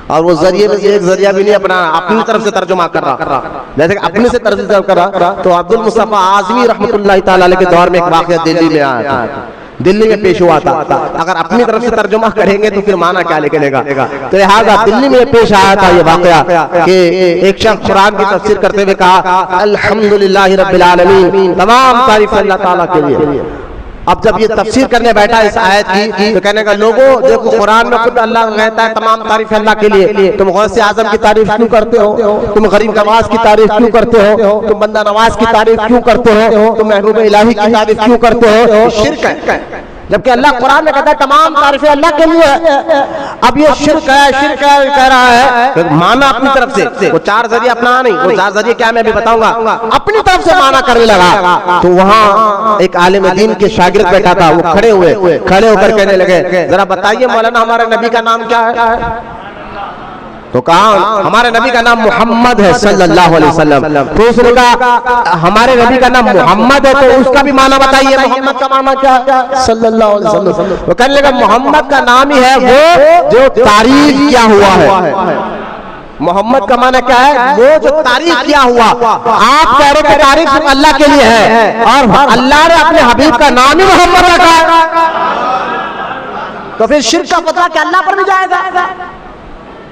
اور وہ ذریعے میں سے ایک ذریعہ بھی نہیں اپنا اپنی طرف سے ترجمہ کر رہا، جیسے کہ اپنے سے ترجمہ کر رہا. تو عبد المصطفیٰ اعظمی رحمۃ اللہ تعالی علیہ کے دور میں ایک واقعہ دلی میں آیا تھا، دلی میں پیش ہوا تھا. اگر اپنی طرف سے ترجمہ کریں گے تو پھر معنی کیا نکلے گا؟ تو لہٰذا دلی میں پیش آیا تھا یہ واقعہ کہ ایک شخص قرآن کی تفسیر کرتے ہوئے کہا الحمدللہ رب العالمین، تمام تعریف اللہ تعالیٰ کے لیے. اب جب یہ تفسیر کرنے بیٹھا اس آیت کی تو کہنے کا لوگوں دیکھو قرآن میں خود اللہ کہتا ہے تمام تعریف اللہ کے لیے. تم غوث اعظم کی تعریف کیوں کرتے ہو؟ تم غریب نواز کی تعریف کیوں کرتے ہو؟ تم بندہ نواز کی تعریف کیوں کرتے ہو؟ تم محبوب الہی کی تعریف کیوں کرتے ہو؟ شرک ہے. جبکہ اللہ قرآن میں کہتا ہے تمام تعریفیں اللہ کے لیے ہے. اب یہ شرک ہے، شرک ہے کہہ رہا ہے مانا اپنی طرف سے. وہ 4 ذریعے اپنا نہیں، وہ 4 ذریعے کیا میں بھی بتاؤں گا، اپنی طرف سے مانا کرنے لگا. تو وہاں ایک عالم دین کے شاگرد بیٹھا تھا، وہ کھڑے ہو کر کہنے لگے ذرا بتائیے مولانا ہمارے نبی کا نام کیا ہے؟ تو کہا ہمارے نبی کا نام محمد ہے صلی اللہ علیہ وسلم. تو اس نے کہا ہمارے نبی کا نام محمد ہے تو اس کا بھی معنی بتائیے، محمد کا معنی کیا ہے صلی اللہ علیہ وسلم. وہ کہنے لگا محمد کا نام ہی ہے وہ جو تعریف کیا ہوا ہے. محمد کا معنی کیا ہے؟ وہ جو تعریف کیا ہوا. آپ کہہ رہے کہ تعریف صرف اللہ کے لیے ہے اور اللہ نے اپنے حبیب کا نام ہی محمد رکھا، تو پھر شرک کا فتویٰ کہ اللہ پر بھی جائے گا؟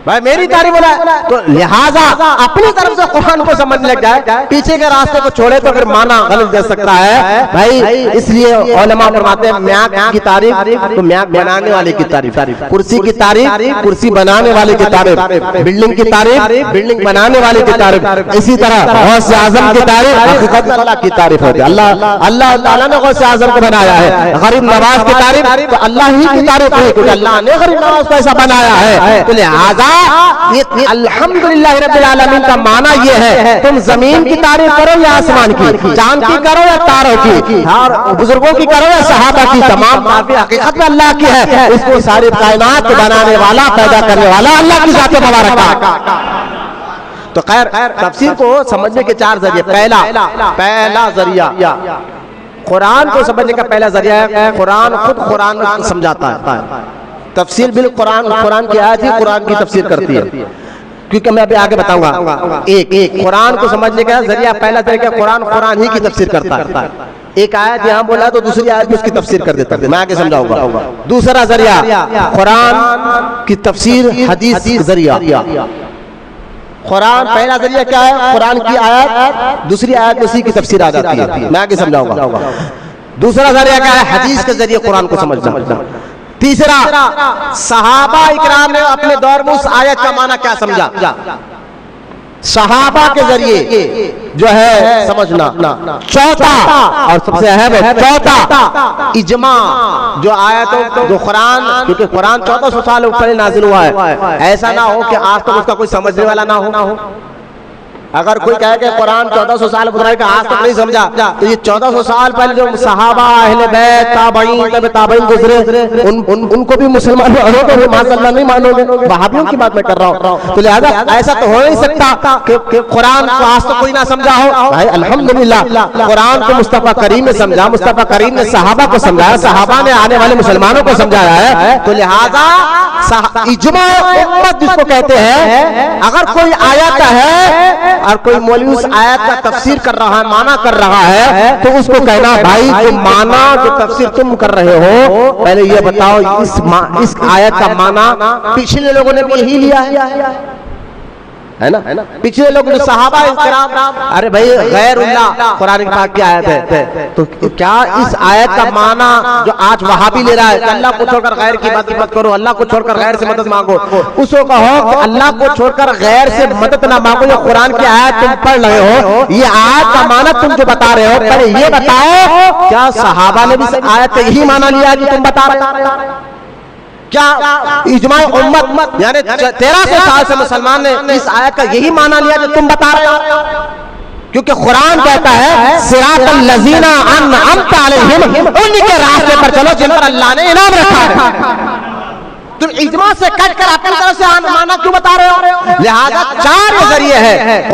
بھائی میری تعریف بولا ہے تو لہٰذا اپنی طرف سے قرآن کو سمجھ لگ جائے، پیچھے کے راستے کو چھوڑے تو پھر معنی غلط دے سکتا ہے. بھائی اس لیے علماء فرماتے ہیں میاں کی تعریف تو میاں بنانے والے کی تعریف، کرسی کی تعریف کرسی بنانے والے کی تعریف، بلڈنگ کی تعریف بلڈنگ بنانے والے کی تعریف. اسی طرح غوث اعظم کی تعریف حقیقت اللہ کی تعریف ہوتی ہے. اللہ تعالیٰ نے غوث اعظم کو بنایا ہے. غریب نواز کی تعریف تو اللہ ہی کی تعریف ہے کیونکہ اللہ نے غریب نواز کو ایسا بنایا ہے. تو لہٰذا الحمدللہ رب العالمین کا معنی یہ ہے تم زمین کی تعریف کرو یا آسمان کی، چاند کی کرو یا تاروں کی، اور بزرگوں کی کرو یا صحابہ کی، تمام تعریفیں حقیقت میں اللہ کی ہے. اس کو ساری کائنات کو بنانے والا، پیدا کرنے والا اللہ کی ذات مبارک ہے. تو خیر تفسیر کو سمجھنے کے 4 ذریعے. پہلا ذریعہ قرآن کو سمجھنے کا پہلا ذریعہ ہے قرآن خود قرآن سمجھاتا ہے. تفسیر قرآن کی آیت ہی قرآن کی تفسیر کرتی ہے. کیونکہ میں ابھی آگے بتاؤں گا. ایک قرآن کو سمجھنے کا ذریعہ پہلا طریقہ قرآن ہی کی تفسیر کرتا ہے. ایک آیت یہاں بولا تو دوسری آیت میں اس کی تفسیر کر دیتا ہے. میں آگے سمجھاؤں گا. دوسرا ذریعہ قرآن کی تفسیر حدیث ذریعہ. قرآن پہلا ذریعہ کیا ہے؟ قرآن کی آیت، دوسری آیت میں اسی کی تفسیر آ جاتی ہے. میں آگے سمجھاؤں گا. دوسرا ذریعہ کیا ہے؟ حدیث کے ذریعے قرآن کو سمجھنا. تیسرا صحابہ اکرام نے اپنے دور میں اس آیت کا معنی کیا سمجھا، صحابہ کے ذریعے جو ہے سمجھنا. چوتھا اور سب سے اہم ہے چوتھا اجماع جو آیتوں جو قرآن، کیونکہ قرآن 1400 سال پہلے نازل ہوا ہے. ایسا نہ ہو کہ آج تک اس کا کوئی سمجھنے والا نہ ہو. اگر کوئی کہے کہ قرآن 1400 سال گزرا کہ آج تک نہیں سمجھا تو یہ 1400 سال پہلے جو صحابہ اہل بیت تابعین گزرے ان کو بھی مسلمان ماشاء اللہ نہیں مانو گے. وہابیوں کی بات میں کر رہا ہوں. تو لہذا ایسا تو ہو نہیں سکتا کہ قرآن کو آج تک کوئی نہ سمجھا ہو. الحمدللہ قرآن کو مصطفیٰ کریم نے سمجھا، مصطفیٰ کریم نے صحابہ کو سمجھایا، صحابہ نے آنے والے مسلمانوں کو سمجھایا ہے. تو لہذا اجماع امت جس کو کہتے ہیں، اگر کوئی آیت ہے اور کوئی مولوی اس آیت کا تفسیر کر رہا ہے، معنی کر رہا ہے، تو اس کو کہنا بھائی جو معنی جو تفسیر تم کر رہے ہو پہلے یہ بتاؤ اس آیت کا معنی پچھلے لوگوں نے بھی یہی لیا ہے نا؟ پچھلے لوگ جو صحابہ کرام، ارے بھائی غیر اللہ قرآن پاک کی آیت ہے، تو کیا اس آیت کا معنی جو آج وہابی لے رہا ہے کہ اللہ کو چھوڑ کر غیر کی بات مت کرو، اللہ کو چھوڑ کر غیر سے مدد مانگو، اس کو کہو کہ اللہ کو چھوڑ کر غیر سے مدد نہ مانگو، جو قرآن کی آیت تم پڑھ رہے ہو یہ آیت کا معنی تم جو بتا رہے ہو پہلے یہ بتاؤ کیا صحابہ نے بھی آیت کا یہی معنی لیا جو تم بتا رہے ہو؟ کیا اجماع امت یعنی 1300 سال سے مسلمان نے اس آیت کا یہی معنی لیا جو تم بتا رہے ہو؟ کیونکہ قرآن کہتا ہے صراط الذین انعمت علیہم، ان کے راستے پر چلو جن پر اللہ نے انعام رکھا ہے۔ تم اجماع سے کٹ کر اپنی طرف سے معنی کیوں بتا رہے ہو؟ لہذا 4 ذریعے ہیں،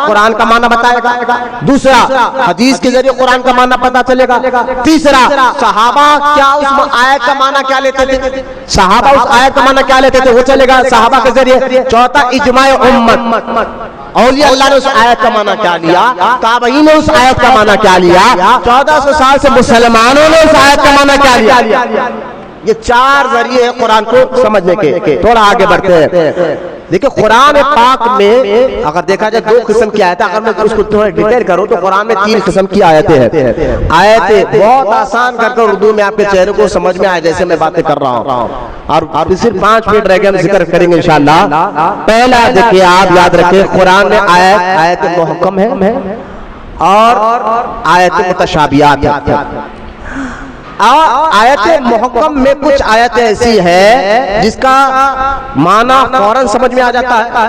قرآن کا معنی بتائے گا، دوسرا حدیث کے ذریعے قرآن کا معنی پتا چلے گا، تیسرا صحابہ کیا اس آیت کا معنی کیا لیتے تھے، صحابہ اس آیت کا معنی کیا لیتے تھے وہ چلے گا صحابہ کے ذریعے، چوتھا اجماع امت، اولیاء اللہ نے اس آیت کا معنی کیا لیا، تابعین نے اس آیت کا معنی کیا لیا، 1400 سال سے مسلمانوں نے اس آیت کا معنی کیا لیا۔ یہ 4 ذریعے ہیں قرآن کو سمجھنے کے۔ تھوڑا آگے بڑھتے ہیں، دیکھیں قرآن پاک میں اگر دیکھا جائے 2 قسم کی آیتیں، اگر میں اس کو تھوڑا ڈیٹیل کروں تو قرآن میں 3 قسم کی آیتیں ہیں۔ آیتیں بہت آسان کر کر اردو میں آپ کے چہرے کو سمجھ میں آئے جیسے میں باتیں کر رہا ہوں، اور اب صرف 5 منٹ رہ گئے ہم ذکر کریں گے انشاءاللہ۔ پہلا دیکھیں آپ یاد رکھیں قرآن میں آیت محکم ہے اور آیت متشابہات ہے۔ آیت محکم میں کچھ آیتیں ایسی ہے جس کا معنی فوراً سمجھ میں آ جاتا ہے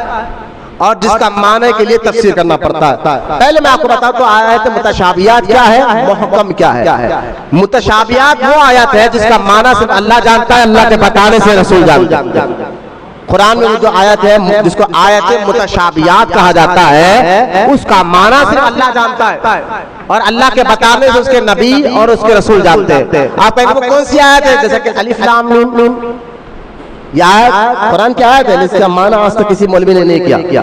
اور جس کا معنی کے لیے تفسیر کرنا پڑتا ہے۔ پہلے میں آپ کو بتاؤں تو آیت متشابہات کیا ہے، محکم کیا ہے۔ متشابہات وہ آیت ہے جس کا معنی صرف اللہ جانتا ہے، اللہ کے بتانے سے رسول جانتا ہے۔ قرآن میں جو آیت ہے جس کو آیت متشابہات کہا جاتا ہے اس کا معنی صرف اللہ جانتا ہے اور اللہ کے بتانے سے اس کے نبی اور اس کے رسول جانتے ہیں۔ آپ کہیں گے کون سی آیت ہے؟ جیسے کہ الف لام میم، یہ آیت قرآن کی آیت ہے جس کا معنی آج تک کسی مولوی نے نہیں کیا۔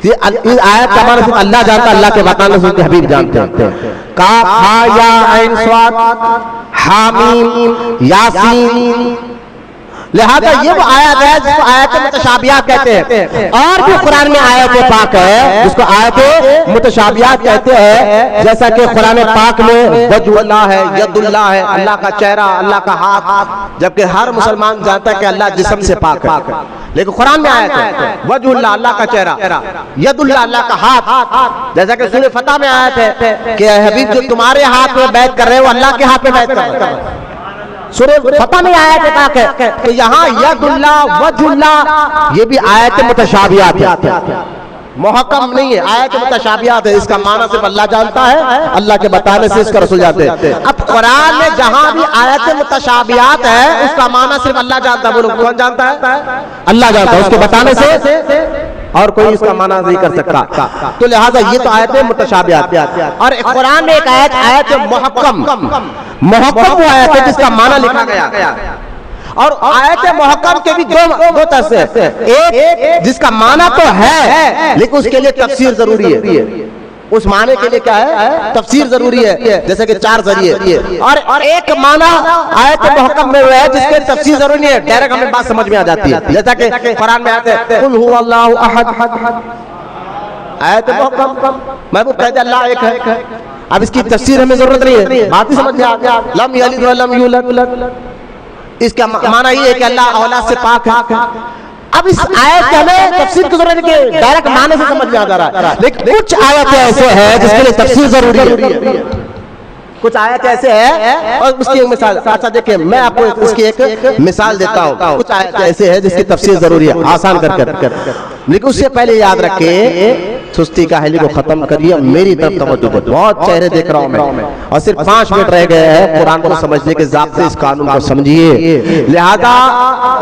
اس آیت کا معنی صرف اللہ جانتا ہے، اللہ کے بتانے سے اس کے حبیب جانتے ہیں۔ کاف ہا یا عین صاد حامیم یاسین، لہذا یہ وہ آیت ہے جس کو آیت متشابہات کہتے ہیں۔ اور بھی قرآن میں آیت پاک ہے جس کو آیت متشابہات کہتے ہیں، جیسا کہ قرآن پاک میں وجہ اللہ ہے، ید اللہ ہے، اللہ کا چہرہ، اللہ کا ہاتھ، جبکہ ہر مسلمان جانتا ہے کہ اللہ جسم سے پاک ہے، لیکن قرآن میں آیت ہے وجہ اللہ، اللہ کا چہرہ، ید اللہ، اللہ کا ہاتھ، جیسا کہ سورہ فتح میں آیت ہے کہ اے حبیب جو تمہارے ہاتھ میں بیعت کر رہے ہو اللہ کے ہاتھ میں بیعت کر رہے ہو۔ سورہ فتح میں آیت پاک ہے کہ یہاں ید اللہ وجہ اللہ، یہ بھی آیت متشابہات ہے، محکم نہیں ہے، آیت متشابہات ہے، اس کا معنی صرف اللہ جانتا ہے، اللہ کے بتانے سے اس کا رسول جانتے ہیں۔ اب قرآن میں جہاں بھی آیت متشابہات ہے اس کا معنی صرف اللہ جانتا ہے، بولو کون جانتا ہے؟ اللہ جانتا ہے، اس کے بتانے سے اور کوئی اس کا معنی نہیں کر سکتا۔ تو لہٰذا یہ تو آیت متشابہات، اور قرآن میں ایک آیت محکم وہ آیت ہے جس کا معنی لکھا گیا، اور آیت محکم کے بھی دو تفسیر، ایک جس کا معنی تو ہے لیکن اس کے لیے تفسیر ضروری ہے، اس معنی کے لیے کیا ہے؟ تفسیر ضروری ہے، جیسے کہ 4 ذریعے، اور ایک معنی آیت محکم میں ہے جس کے تفسیر ضروری نہیں ہے، ڈائریکٹ ہمیں بات سمجھ میں آ جاتی ہے، جیسا کہ قرآن میں آتے ہیں قل هو اللہ احد، آیت محکم محبوب کہتے اللہ ایک ہے، اب اس کی تفسیر ہمیں ضرورت نہیں ہے، بات ہی سمجھ میں آ گیا، لم یلد ولم یولد، اس کا معنی یہ ہے کہ اللہ اولاد سے پاک ہے۔ اب اس آیت کے ہمیں تفسیر کی ضرورت ہے کہ ڈائریکٹ معنی سے سمجھ میں آ جا رہا ہے، لیکن کچھ آیتیں ایسے ہیں جس کے لیے تفسیر ضروری ہے، کچھ آیت ایسے ہیں اور اس کی ایک مثال، اچھا دیکھیں میں آپ کو اس کی ایک مثال دیتا ہوں، کچھ آیت ایسے ہیں جس کی تفسیر ضروری ہے، آسان کر لیکن اس سے پہلے یاد رکھیں سستی کا حیلی کو ختم کریے، میری طرف توجہ دو، بہت چہرے دیکھ رہا ہوں میں، اور صرف 5 منٹ رہ گئے ہیں قرآن کو سمجھنے کے ضابطے، اس قانون کو سمجھیے۔ لہذا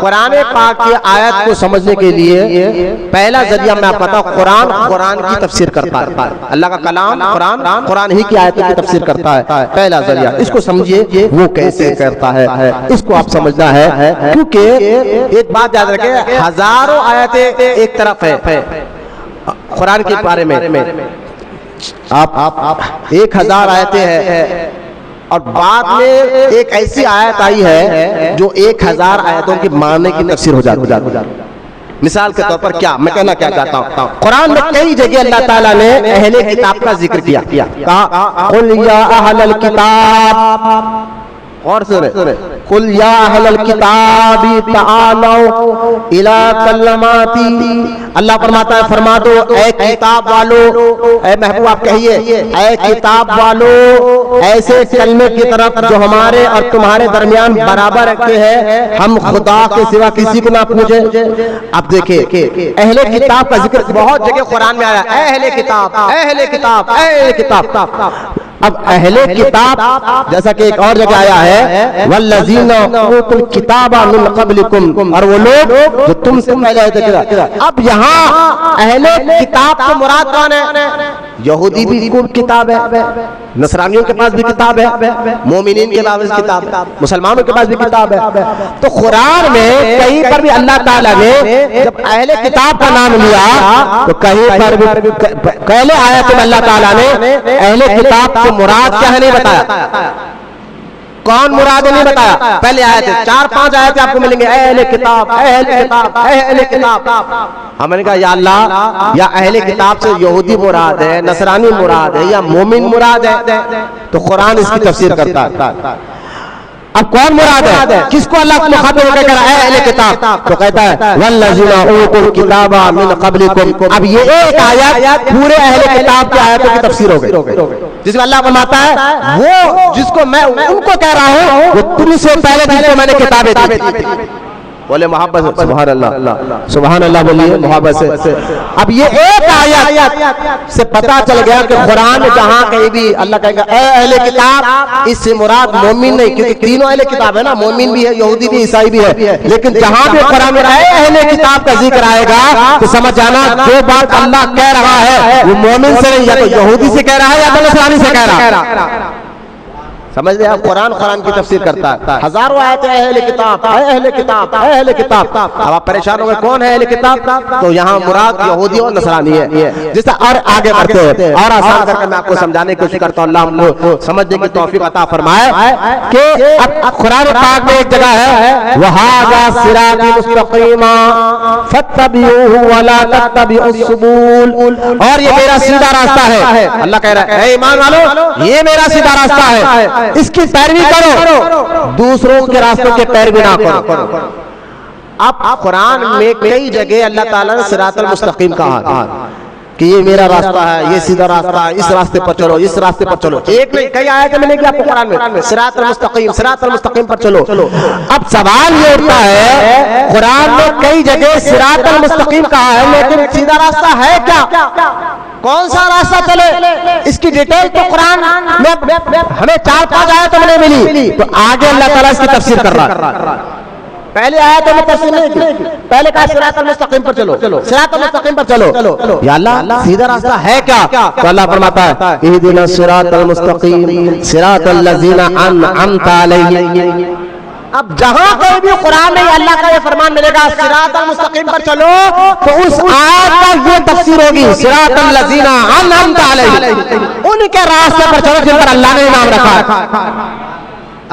قرآن پاک کی آیت کو سمجھنے کے لیے پہلا ذریعہ میں آپ کو بتاؤں، قرآن کی تفسیر کرتا ہے، اللہ کا کلام قرآن ہی کی آیتوں کی تفسیر کرتا ہے، پہلا ذریعہ، اس کو سمجھیے وہ کیسے کرتا ہے، اس کو آپ سمجھنا ہے، کیونکہ ایک بات یاد رکھیں ہزاروں آیتیں ایک طرف ہے قرآن کے بارے میں آپ 1000 آیتیں ہیں اور بعد میں ایک ایسی آیت آئی ہے جو 1000 آیتوں کے معنی کی تفسیر ہو جاتی ہے. مثال کے طور پر کیا میں کہنا کیا چاہتا ہوں، قرآن میں کئی جگہ اللہ تعالیٰ نے اہل کتاب کا ذکر کیا، کہا قل یا اہل الکتاب، اور سنیں قل یا اہل الکتاب تعالوا الی کلماتی. اللہ فرماتا ہے فرما دو اے کتاب والو، اے محبوب آپ کہیے اے کتاب والو ایسے کلمے کی طرف جو ہمارے اور تمہارے درمیان برابر رکھتے ہیں، ہم خدا کے سوا کسی کو نہ پوچھیں. اب دیکھیں اہل کتاب کا ذکر بہت جگہ قرآن میں آیا، اے اہل کتاب، اے اہل کتاب، اے اہل کتاب. اب اہل کتاب جیسا کہ ایک اور جگہ آیا ہے والذین اوتوا الکتاب من قبلکم، اور وہ لوگ جو تم سے پہلے آئے تھے. اب یہاں اہل کتاب سے مراد کون ہے؟ یہودی بھی کو کتاب ہے، نصرانیوں کے پاس بھی کتاب ہے، مومنین کے پاس بھی کتاب ہے، مسلمانوں کے پاس بھی کتاب ہے. تو قرآن میں کہیں پر بھی اللہ تعالیٰ نے جب اہل کتاب کا نام لیا تو کہیں پر بھی پہلے آیت میں اللہ تعالیٰ نے اہل کتاب سے مراد کیا ہے نہیں بتایا، کون مراد نہیں بتایا. پہلے آیت 4-5 آیتیں آپ کو ملیں گے، اے اہل کتاب، اے اہل کتاب، اے اہل کتاب. ہم نے کہا یا اللہ یا اہل کتاب سے یہودی مراد ہے، نصرانی مراد ہے یا مومن مراد ہے؟ تو قرآن اس کی تفسیر کرتا ہے. اب کون مراد ہے، کس کو اللہ مخاطب کہہ رہا ہے اے اہل کتاب؟ تو کہتا ہے والذین اوتوا الکتاب من قبلکم. اب یہ ایک آیت پورے اہل کتاب کی آیتوں کی تفسیر ہو گئی، جس میں اللہ فرماتا ہے وہ جس کو میں ان کو کہہ رہا ہوں وہ تم سے پہلے جن کو میں نے کتابیں دی. بولے محبت سے سبحان اللہ، سبحان اللہ بولیے محبت سے. اب یہ ایک آیت سے پتہ چل گیا کہ قرآن میں جہاں کہیں بھی اللہ کہے گا اے اہل کتاب، اس سے مراد مومن نہیں، کیونکہ تینوں اہل کتاب ہے نا، مومن بھی ہے، یہودی بھی، عیسائی بھی ہے. لیکن جہاں بھی قرآن میں اے اہل کتاب کا ذکر آئے گا تو سمجھ جانا جو بات اللہ کہہ رہا ہے وہ مومن سے نہیں، یا تو یہودی سے کہہ رہا ہے یا تو نصرانی سے کہہ رہا ہے. سمجھ لیں آپ، قرآن کی تفسیر کرتا ہے. ہزاروں آیتیں اے اہل کتاب، اے اہل کتاب، اے اہل کتاب. اب آپ پریشان ہو گئے کون ہے اہل کتاب؟ تو یہاں مراد یہودی اور نصرانی ہے. جیسا اور آگے بڑھتے ہیں اور آسان کر کے میں آپ کو سمجھانے کی کوشش کرتا ہوں، اللہ ہم کو سمجھنے کی توفیق عطا فرمائے کہ اب قرآن پاک میں ایک جگہ ہے وَهَذَا صِرَاطِ مُسْتَقِيمًا فَاتَّبِعُوهُ وَلَا تَتَّبِعُوا السُّبُلَ. اور یہ میرا سیدھا راستہ ہے. اللہ کہہ رہا ہے اے ایمان والو یہ میرا سیدھا راستہ ہے، اس کی پیروی کرو، دوسروں کے راستوں کے پیروی نہ کرو. اب قرآن میں کئی جگہ اللہ تعالیٰ نے صراط المستقیم کہا کہ یہ میرا راستہ ہے، یہ سیدھا راستہ ہے، اس راستے پر چلو، اس راستے پر چلو. ایک نہیں کئی آیتیں ملیں گی آپ کو قرآن میں صراط المستقیم، صراط المستقیم پر چلو. اب سوال یہ اٹھتا ہے قرآن میں کئی جگہ صراط المستقیم کہا ہے لیکن سیدھا راستہ ہے کیا؟ کون سا راستہ چلے؟ اس کی ڈیٹیل تو قرآن میں ہمیں 4-5 آیتوں میں نہیں ملی. تو آگے اللہ تعالیٰ اس کی تفسیر کر رہا ہے. پہلے آیتوں میں تفسیر نہیں کی، پہلے کہا صراط المستقیم پر چلو، صراط المستقیم پر چلو. یا اللہ سیدھا راستہ ہے کیا؟ تو اللہ فرماتا ہے اہدنا الصراط المستقیم صراط الذین انعمت علیہم. اب جہاں کوئی بھی قرآن میں اللہ کا یہ فرمان ملے گا صراط المستقیم پر چلو تو اس آیت کا یہ تفسیر ہوگی صراط الذین انعمت علیہم، ان کے راستے پر چلو جن پر اللہ نے انعام رکھا ہے.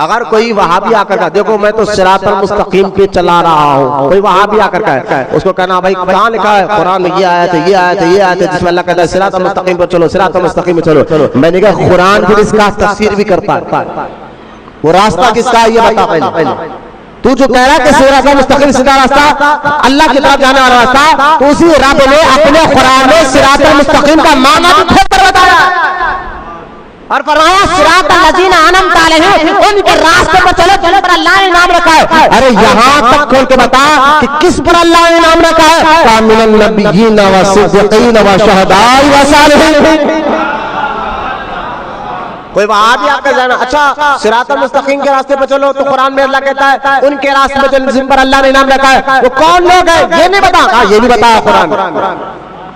اگر کوئی وہابی آ کر کہا دیکھو میں تو صراط المستقیم پہ چلا رہا ہوں، کوئی وہابی آ کر کہا اس کو کہنا بھائی کہاں لکھا ہے قرآن میں یہ آیت ہے، یہ آیت ہے، یہ آیت ہے جس میں اللہ کہتا ہے صراط المستقیم پر چلو، صراط المستقیم پر چلو. میں نے کہا قرآن پھر اس کا تفسیر بھی کرتا ہے، وہ راستہ کس کا ہے یہ بتا. پہلے تو جو کہہ رہا ہے کہ صراط المستقیم سیدھا راستہ اللہ کی طرف جانے والا راستہ، تو اسی رب نے اپنے قرآن میں صراط المستقیم کا معنی بھی کھول کر بتایا اور فرمایا صراط الذین انعمت علیہم، ان کے راستے پر چلو جن پر اللہ نے انعام رکھا ہے. ارے یہاں تک کھول کے بتا کہ کس پر اللہ نے انعام رکھا ہے؟ من النبیین والصدیقین والشہداء والصالحین. کوئی وہاں بھی آ کر جانا اچھا صراط المستقیم کے راستے پر چلو تو قرآن میں اللہ کہتا ہے ان کے راستے پر چلو جن پر اللہ نے انعام رکھا ہے. وہ کون لوگ ہیں یہ نہیں بتا؟ یہ بھی بتایا قرآن.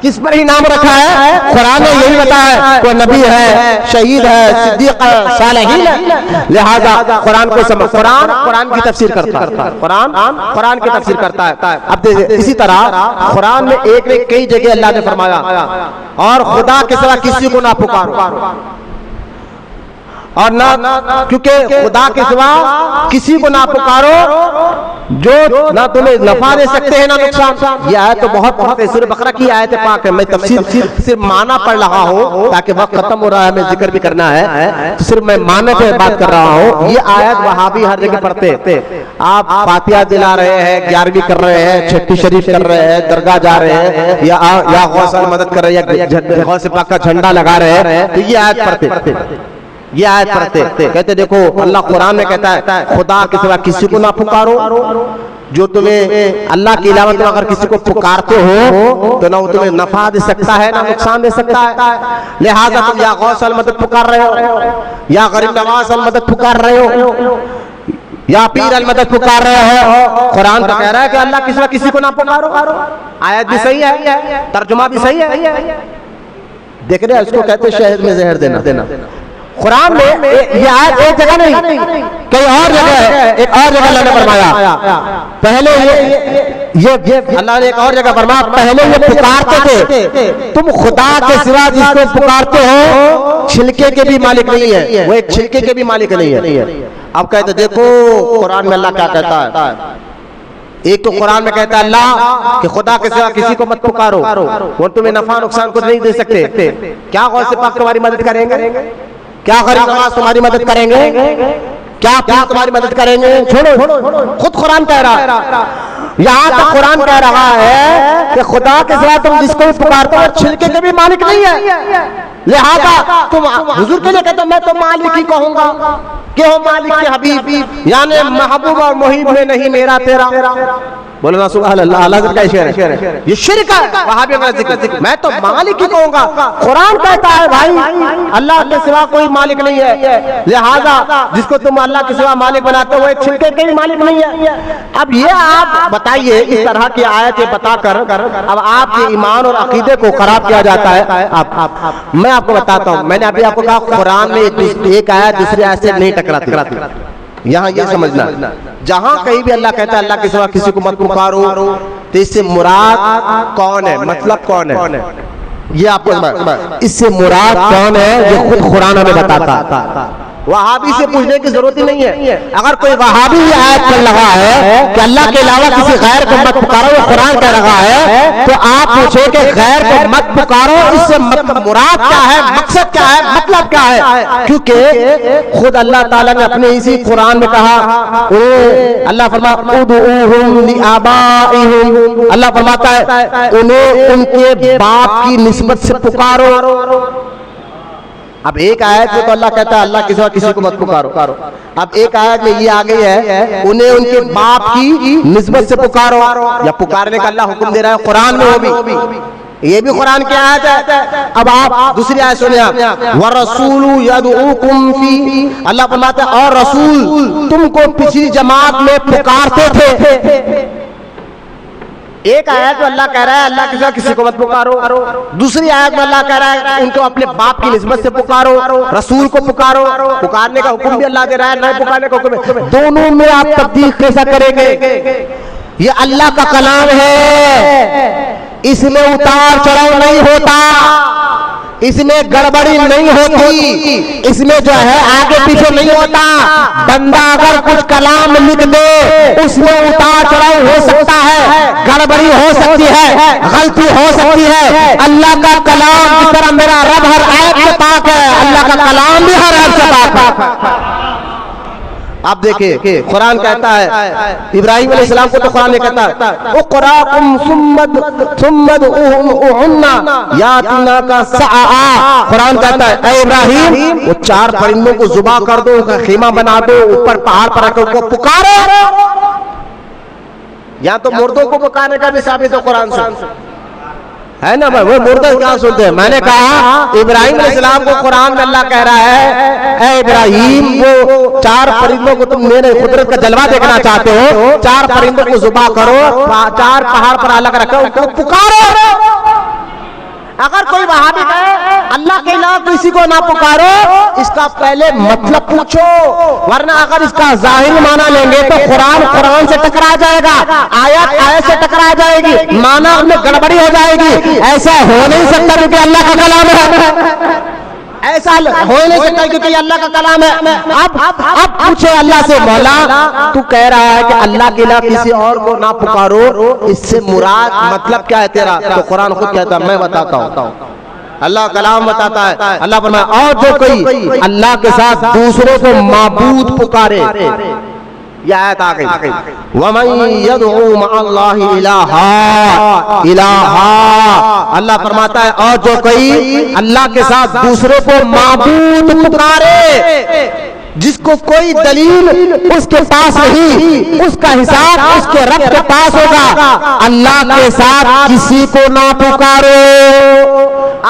کس پر انعام رکھا ہے؟ قرآن نے یہی بتایا ہے کوئی نبی ہے، شہید ہے، صدیق ہے، صالحین ہے۔ لہذا قرآن کو سمجھ، قرآن کی تفسیر کرتا ہے، قرآن کی تفسیر کرتا ہے۔ اب اسی طرح قرآن میں ایک کئی جگہ اللہ نے فرمایا اور خدا کے سوا کسی کو نہ پکارو، اور نہ، کیونکہ خدا کے سوا کسی کو نہ پکارو جو نہ تمہیں نفع دے سکتے ہیں نہ نقصان۔ یہ آیت تو بہت ہے، سورہ بقرہ کی آیت پاک ہے، میں تفسیر صرف معنی پڑھ رہا ہوں تاکہ وقت ختم ہو رہا ہے، ہمیں ذکر بھی کرنا ہے تو صرف میں معنی پہ بات کر رہا ہوں۔ یہ آیت وہابی ہر جگہ پڑھتے، آپ فاتحہ دلا رہے ہیں، 11ویں کر رہے ہیں، چھٹی شریف کر رہے ہیں، درگاہ جا رہے ہیں، یا غوث مدد کر رہے ہیں، یا غوث پاک کا جھنڈا لگا رہے ہیں، تو یہ آیت پڑھتے، یہ آیت پڑھتے، کہتے دیکھو اللہ قرآن میں کہتا ہے خدا کے سوا کسی کو نہ پکارو، جو تمہیں اللہ کے علاوہ تم اگر کسی کو پکارتے ہو تو نہ وہ تمہیں نفع دے سکتا ہے نہ نقصان دے سکتا ہے، لہذا تم یا غوث المدد پکار رہے ہو، یا غریب نواز المدد پکار رہے ہو، یا پیر المدد پکار رہے ہو۔ قرآن تو کہہ رہا ہے کہ اللہ کے سوا کسی کو نہ پکارو، آیت بھی صحیح ہے، ترجمہ بھی صحیح ہے۔ دیکھ رہے ہیں اس کو کہتے ہیں شہد میں زہر دینا۔ قرآن میں یہ آیت ایک جگہ نہیں، کئی اور جگہ ہے، ایک اور جگہ اللہ نے فرمایا، پہلے یہ اللہ نے ایک اور جگہ فرمایا، پہلے یہ پکارتے تھے، تم خدا کے سوا جس کو پکارتے ہو چھلکے کے بھی مالک نہیں ہے، وہ ایک چھلکے کے بھی مالک نہیں ہے۔ اب کہتے دیکھو قرآن میں اللہ کیا کہتا ہے، ایک تو قرآن میں کہتا ہے اللہ کہ خدا کے سوا کسی کو مت پکارو، وہ تمہیں نفع نقصان کچھ نہیں دے سکتے، کیا غوث پاک تمہاری مدد کریں گے، کیا غریب نواز تمہاری مدد کریں گے، کیا پیر تمہاری مدد کریں گے، چھوڑو، خود قرآن کہہ رہا ہے، یہاں تک قرآن کہہ رہا ہے کہ خدا کے سوا تم جس کو بھی پکارتے ہو چھلکے کے بھی مالک نہیں ہے، لہذا تم حضور کے لیے کہتے ہو میں تو مالک ہی کہوں گا کہ ہو مالک کے حبیب، یعنی محبوب اور محب میں نہیں میرا تیرا، بولو نا سبحان اللہ، اللہ کا شعر ہے، یہ شرک ہے وہابیوں کا ذکر، میں تو مالک ہی کہوں گا۔ قرآن کہتا ہے بھائی اللہ کے سوا کوئی مالک نہیں ہے، لہذا جس کو تم اللہ کے سوا مالک بناتے ہو وہ ایک چھلکے کے بھی مالک نہیں ہے۔ اب یہ آپ بتائیے اس طرح کی آیتیں بتا کر اب آپ کے ایمان اور عقیدے کو خراب کیا جاتا ہے۔ میں آپ کو بتاتا ہوں، میں نے ابھی آپ کو کہا قرآن میں ایک آیت دوسری آیت سے نہیں ٹکراتی، یہاں یہ سمجھنا جہاں کہیں بھی اللہ کہتا ہے اللہ کے سوا کسی کو مت پکارو تو اس سے مراد کون ہے، مطلب کون ہے، یہ آپ کو اس سے مراد کون ہے یہ خود قرآن ہمیں بتاتا۔ وہابی سے پوچھنے کی ضرورت ہی نہیں ہے، اگر کوئی وہابی یہ آیت پڑھ رہا ہے کہ اللہ کے علاوہ کسی غیر کو مت پکارو، وہ قرآن کہہ رہا ہے، تو آپ پوچھیں کہ غیر کو مت پکارو اس سے مراد کیا ہے، مقصد کیا ہے، مطلب کیا ہے، کیونکہ خود اللہ تعالیٰ نے اپنے اسی قرآن میں کہا، اللہ فرماتا ادعوہم لآبائہم، اللہ فرماتا ہے انہیں ان کے باپ کی نسبت سے پکارو۔ اب ایک آیت میں تو اللہ کہتا ہے اللہ کے سوا کسی کو مت پکارو، اب ایک آیت میں یہ آ گئی ہے انہیں ان کے باپ کی نسبت سے پکارو، یا پکارنے کا اللہ حکم دے رہا ہے قرآن میں، وہ بھی یہ بھی قرآن کی آیت ہے۔ اب آپ دوسری آیت سنیں، وَالرَّسُولُ يَدْعُوكُمْ فِي، اللہ فرماتا ہے اور رسول تم کو پچھلی جماعت میں پکارتے تھے۔ ایک آیت میں اللہ کہہ رہا ہے اللہ کے سوا کسی کو مت پکارو، دوسری آیت میں اللہ کہہ رہا ہے ان کو اپنے باپ کی نسبت سے پکارو، رسول کو پکارو، پکارنے کا حکم بھی اللہ دے رہا ہے، نہ پکارنے کا حکم ہے، دونوں میں آپ تبدیل کیسا کریں گے؟ یہ اللہ کا کلام ہے، اس میں اتار چڑھاؤ نہیں ہوتا، اس میں گڑبڑی نہیں ہوتی، اس میں جو ہے آگے پیچھے نہیں ہوتا۔ بندہ اگر کچھ کلام لکھ دے اس میں اتار چڑھاؤ ہو سکتا ہے، گڑبڑی ہو سکتی ہے، غلطی ہو سکتی ہے، اللہ کا کلام کی طرح میرا رب ہر عیب سے پاک ہے، اللہ کا کلام بھی ہر عیب سے پاک ہے۔ آپ دیکھیں قرآن کہتا ہے ابراہیم علیہ السلام کو تو قرآن نے کہتا ہے اقرأکم ثم ادعوہن یاتیناک سعیا، قرآن کہتا ہے اے ابراہیم وہ 4 پرندوں کو ذبح کر دو، ان کا خیمہ بنا دو، اوپر پہاڑ پر رکھ کو پکارو۔ یہاں تو مردوں کو پکارنے کا بھی ثابت ہے قرآن سے، ہے نا بھائی، وہ مردہ کہاں سنتے ہیں؟ میں نے کہا ابراہیم علیہ السلام کو قرآن میں اللہ کہہ رہا ہے اے ابراہیم وہ 4 پرندوں کو تم میرے قدرت کا جلوہ دیکھنا چاہتے ہو، 4 پرندوں کو ذبح کرو، 4 پہاڑ پر الگ رکھو، ان کو پکارو۔ اگر کوئی وہابی کہے اللہ کے علاوہ کسی کو نہ پکارو، اس کا پہلے مطلب پوچھو، ورنہ اگر اس کا ظاہری معنی لیں گے تو قرآن سے ٹکرا جائے گا، آیت سے ٹکرا جائے گی، معنی میں گڑبڑی ہو جائے گی۔ ایسا ہو نہیں سکتا کیونکہ اللہ کا کلام ہے، ایسا ہو نہیں سکتا کیونکہ یہ اللہ کا کلام ہے۔ اب پوچھے اللہ سے، مولا تو کہہ رہا ہے کہ اللہ کے علاوہ کسی اور کو نہ پکارو، اس سے مراد مطلب کیا ہے تیرا؟ تو قرآن خود کہتا ہے، میں بتاتا ہوں، اللہ کلام بتاتا ہے۔ اللہ فرمایا اور جو کوئی اللہ کے ساتھ دوسروں کو معبود پکارے، یہ آیت آ گئی، وَمَن يَدْعُو مَعَ اللَّهِ إِلَٰهًا، اللہ فرماتا ہے اور جو کوئی اللہ کے ساتھ دوسروں کو معبود پکارے، جس کو کوئی دلیل اس کے پاس نہیں، اس کا حساب اس کے رب کے پاس ہوگا، اللہ کے ساتھ کسی کو نہ پکارو۔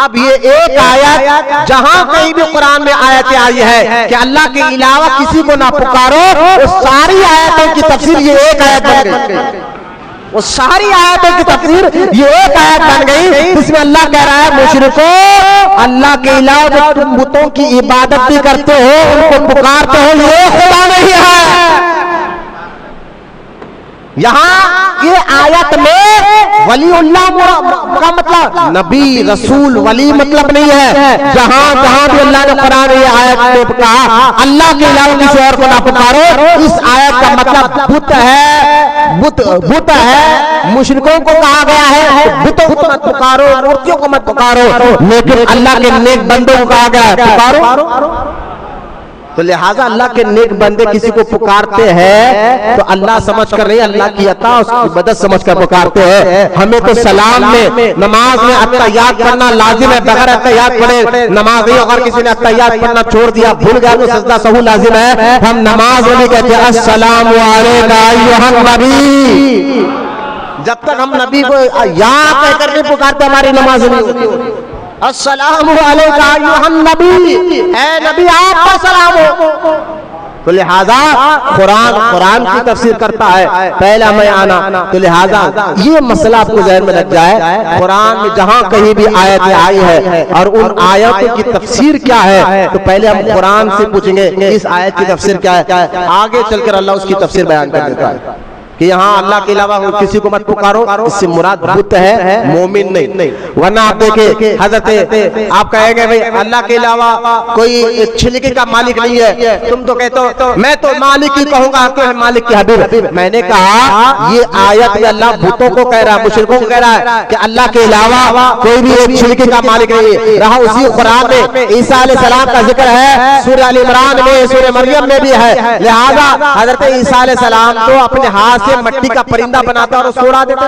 اب یہ ایک آیت جہاں کہیں بھی قرآن میں آیتیں آئی ہے کہ اللہ کے علاوہ کسی کو نہ پکارو، وہ ساری آیتوں کی تفسیر یہ ایک آیت بن گئی، وہ ساری آیتوں کی تفسیر یہ ایک آیت بن گئی جس میں اللہ کہہ رہا ہے مشرکو، اللہ کے علاوہ جو تم بتوں کی عبادت بھی کرتے ہو، ان کو پکارتے ہو، یہ خدا نہیں ہے۔ یہاں یہ آیت میں ولی اللہ کا مطلب نبی رسول ولی مطلب نہیں ہے، جہاں بھی اللہ نے قرآن یہ آیت میں کہا اللہ کے علاوہ کسی اور کو نہ پکارو، اس آیت کا مطلب بت ہے، بت ہے، مشرکوں کو کہا گیا ہے بتوں کو مت پکارو، مورتیوں کو مت پکارو، لیکن اللہ کے نیک بندوں کو کہا گیا ہے پکارو۔ تو لہٰذا اللہ کے نیک بندے کسی کو پکارتے ہیں تو اللہ سمجھ کر نہیں، اللہ کی عطا اس کی مدد سمجھ کر پکارتے ہیں۔ ہمیں تو سلام میں نماز میں التحیات پڑھنا لازم ہے، بغیر التحیات پڑھے نماز نہیں۔ اگر کسی نے التحیات پڑھنا چھوڑ دیا، بھول گیا تو سجدہ سہو لازم ہے۔ ہم نماز میں کہتے ہیں السلام علیکم ایھا النبی، جب تک ہم نبی کو یا کہہ کر نہیں پکارتے ہماری نماز نہیں ہوتی۔ السلام علیکم ایھا النبی، اے نبی آپ کا سلام ہو۔ تو لہذا قرآن کی تفسیر کرتا ہے پہلا میں آنا، تو لہذا یہ مسئلہ آپ کو ذہن میں رکھ جائے، قرآن میں جہاں کہیں بھی آیتیں آئی ہے اور ان آیتوں کی تفسیر کیا ہے، تو پہلے ہم قرآن سے پوچھیں گے اس آیت کی تفسیر کیا ہے، آگے چل کر اللہ اس کی تفسیر بیان کر دیتا ہے کہ یہاں اللہ کے علاوہ کسی کو مت پکارو، اس سے مراد بت ہے، مومن نہیں۔ ورنہ آپ دیکھیں حضرت آپ کہیں گے بھئی اللہ کے علاوہ کوئی چھلکے کا مالک نہیں ہے، تم تو کہتے ہو میں تو مالک ہی کہوں گا کہ مالک کی حبیب۔ میں نے کہا یہ آیت میں اللہ بتوں کو کہہ رہا ہے، مشرکوں کو کہہ رہا ہے کہ اللہ کے علاوہ کوئی بھی ایک چھلکے کا مالک نہیں ہے۔ رہا اسی قرآن میں عیسیٰ علیہ السلام کا ذکر ہے، سورہ آل عمران میں، سورہ مریم میں بھی ہے، لہذا حضرت عیسیٰ علیہ السلام تو اپنے ہاتھ سے مٹی کا پرندہ بناتا اور اس کو اڑا دیتا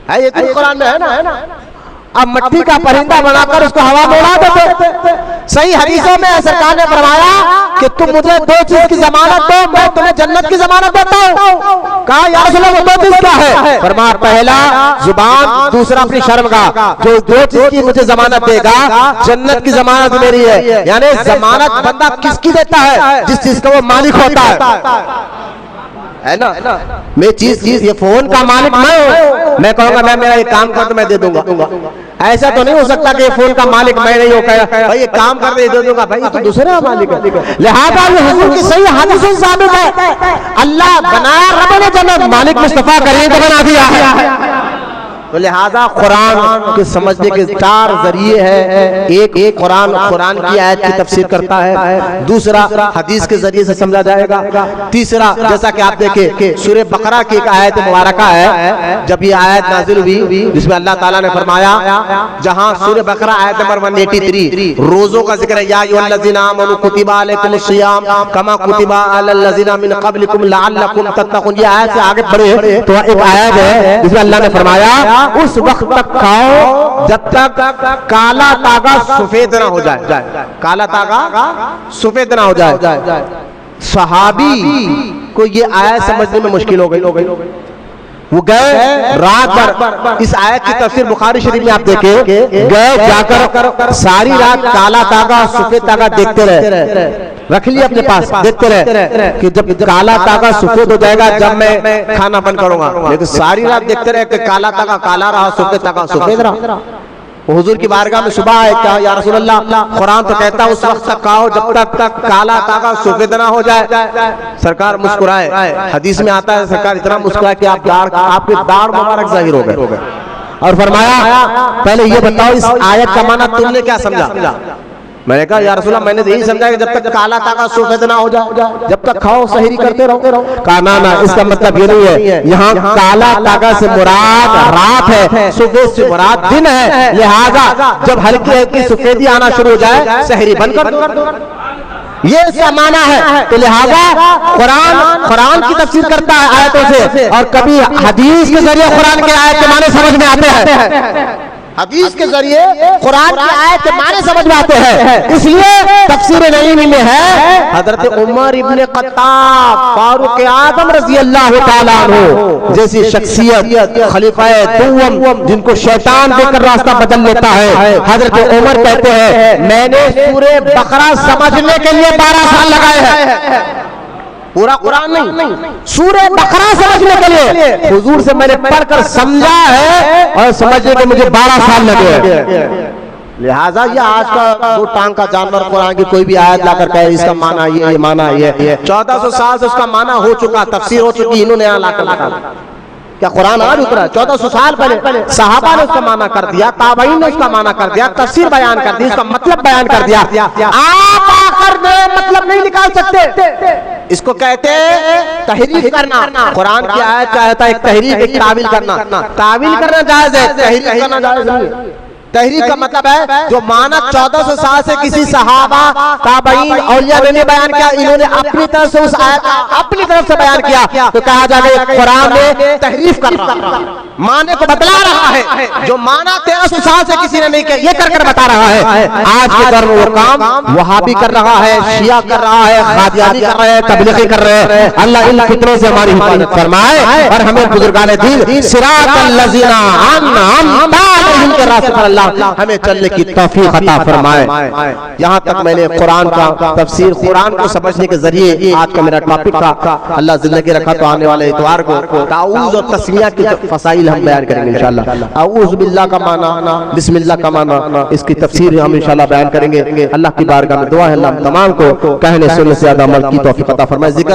ہے، یہ تو قرآن میں ہے نا۔ اب مٹی کا پرندہ بنا کر اس کو ہوا میں اڑا دیتے۔ صحیح حدیثوں میں سرکار نے فرمایا کہ تم مجھے دو چیز کی ضمانت دو، میں تمہیں جنت کی ضمانت دیتا ہوں۔ کہا یا رسول اللہ وہ دو چیز کیا ہے؟ فرمایا پہلا زبان، دوسرا اپنی شرم کا، جو دو چیز کی مجھے ضمانت دے گا جنت کی ضمانت میری ہے۔ یعنی ضمانت بندہ کس کی دیتا ہے؟ جس چیز کا وہ مالک ہوتا ہے نا۔ میں چیز یہ فون کا مالک میں ہوں، میں کہوں گا میں میرا یہ کام کر تو میں دے دوں گا، ایسا تو نہیں ہو سکتا کہ یہ فون کا مالک میں نہیں ہو، بھائی یہ کام کر دے دوں گا، بھائی تو دوسرا مالک ہے۔ لہذا یہ حضور کی صحیح حدیثوں سے ثابت ہے، اللہ بنایا رب نے جنت، مالک مصطفیٰ کریم کو بنا دیا ہے۔ تو لہذا قرآن کے سمجھنے کے چار ذریعے ہیں، ایک قرآن کی آیت کی تفسیر کرتا ہے، دوسرا حدیث کے ذریعے سے سمجھا جائے گا، تیسرا جیسا کہ آپ دیکھیں کہ سورہ بقرہ کی ایک آیت مبارکہ ہے، جب یہ آیت نازل ہوئی جس میں اللہ تعالیٰ نے فرمایا، جہاں سورہ بقرہ آیت نمبر 183 روزوں کا ذکر ہے، یا ایھا الذین آمنوا کتب علیکم الصیام کما کتب علی الذین من قبلکم لعلکم تتقون، یہ آیت سے آگے بڑھے تو ایک آیت ہے جس میں اللہ نے فرمایا اس وقت تک کھاؤ جب تک کالا تاغا سفید نہ ہو جائے، کالا تاغا سفید نہ ہو جائے۔ صحابی کو یہ آیت سمجھنے میں مشکل ہو گئی، وہ گئے رات بھر، اس آیت کی تفسیر بخاری شریف میں آپ دیکھیں، گئے جا کر ساری رات کالا تاغا سفید تاغا دیکھتے رہے، رکھ لیا اپنے پاس، دیکھتے رہے کہ جب کالا تاغا سفید ہو جائے گا جب میں کھانا بند کروں گا، لیکن ساری رات دیکھتے رہے کہ کالا تاغا کالا رہا، سفید تاغا سفید رہا۔ حضور کی بارگاہ میں صبح آئے، کہا یا رسول اللہ قرآن تو کہتا ہے اس وقت تک کھاؤ جب تک کالا تاغا سفید نہ ہو جائے۔ سرکار مسکرائے، حدیث میں آتا ہے سرکار اتنا مسکرائے کہ آپ کے داڑھ مبارک ظاہر ہو گئے، اور فرمایا پہلے یہ بتاؤ اس آیت کا معنی تم نے کیا سمجھا؟ میں نے کہا یا رسول اللہ میں نے یہی سمجھا کہ جب تک کالا تاغا سفید نہ ہو جائے جب تک کھاؤ سحری کرتے رہو۔ کہا نا اس کا مطلب یہ نہیں ہے، یہاں کالا تاغا سے مراد رات ہے، سفید سے مراد دن ہے، لہذا جب ہلکی ہلکی سفیدی آنا شروع ہو جائے سحری بند کر دو، یہ اس کا معنی ہے۔ تو لہذا قرآن کی تفسیر کرتا ہے آیتوں سے، اور کبھی حدیث کے ذریعے قرآن کے آیت کے معنی سمجھ میں آتے ہیں، حدیث کے ذریعے قرآن کی آیت کے معنی سمجھ میں آتے ہیں۔ اس لیے تفسیر نعیمی میں ہے حضرت عمر ابن خطاب فاروق اعظم رضی اللہ تعالیٰ عنہ جیسی شخصیت، خلیفہ دوم جن کو شیطان دے کر راستہ بدل لیتا ہے، حضرت عمر کہتے ہیں میں نے سورہ بقرہ سمجھنے کے لیے 12 سال لگائے ہیں، پورا قرآن نہیں، سورہ بقرہ سمجھنے کے لیے حضور سے میں نے پڑھ کر سمجھا ہے اور سمجھنے کے مجھے 12 سال لگے۔ لہٰذا یہ آج کا دو ٹانگ کا جانور قرآن کی کوئی بھی آیت لا کر کہے اس کا معنی یہ معنی یہ 1400 سال سے اس کا معنی ہو چکا، تفسیر ہو چکی، انہوں نے یہاں لا کر لگا کیا قرآن آج اترا؟ 1400 سال پہلے صحابہ نے اس کا معنی کر دیا، تابعین نے اس کا معنی کر دیا، تفسیر بیان کر دی، اس کا مطلب بیان کر دیا۔ آپ آخر نئے مطلب نہیں نکال سکتے، اس کو کہتے تحریف کرنا۔ قرآن کی آیت چاہتا ہے ایک تحریف، ایک تعویل کرنا، تعویل کرنا جائز ہے، تحریف کرنا جائز نہیں۔ تحریف کا مطلب ہے جو معنی 1400 سال سے کسی صحابہ، تابعین، اولیاء نے بیان کیا، انہوں نے اپنی طرف سے اس آیت اپنی طرف سے بیان کیا، تو کہا جائے گا قرآن میں تحریف کر رہا ہے، معنی کو بدلا رہا ہے، جو معنی 1300 سال سے کسی نے نہیں کیا یہ کر بتا رہا ہے۔ آج کے دور میں وہ کام وہابی کر رہا ہے، شیعہ کر رہا ہے، قادیانی کر رہے ہیں، تبلیغی کر رہے ہیں۔ اللہ ان فتنوں سے ہماری حفاظت فرمائے اور ہمیں بزرگان دین صراط الذین انعمت علیہم کے راستے پر ہمیں چلنے کی توفیق عطا فرمائے۔ یہاں تک میں نے قرآن کا تفسیر، قرآن کو سمجھنے کے ذریعے آج کا میرا ٹاپک تھا۔ اللہ زندگی رکھا تو آنے والے اتوار کو تعوذ اور تسمیہ کی فضائل ہم بیان کریں گے انشاءاللہ۔ اعوذ باللہ کا معنی، بسم اللہ کا معنی، اس کی تفسیر ہم انشاءاللہ بیان کریں گے۔ اللہ کی بارگاہ میں دعا ہے اللہ ہم تمام کو کہنے سننے سے زیادہ عمل کی توفیق عطا فرمائے۔ ذکر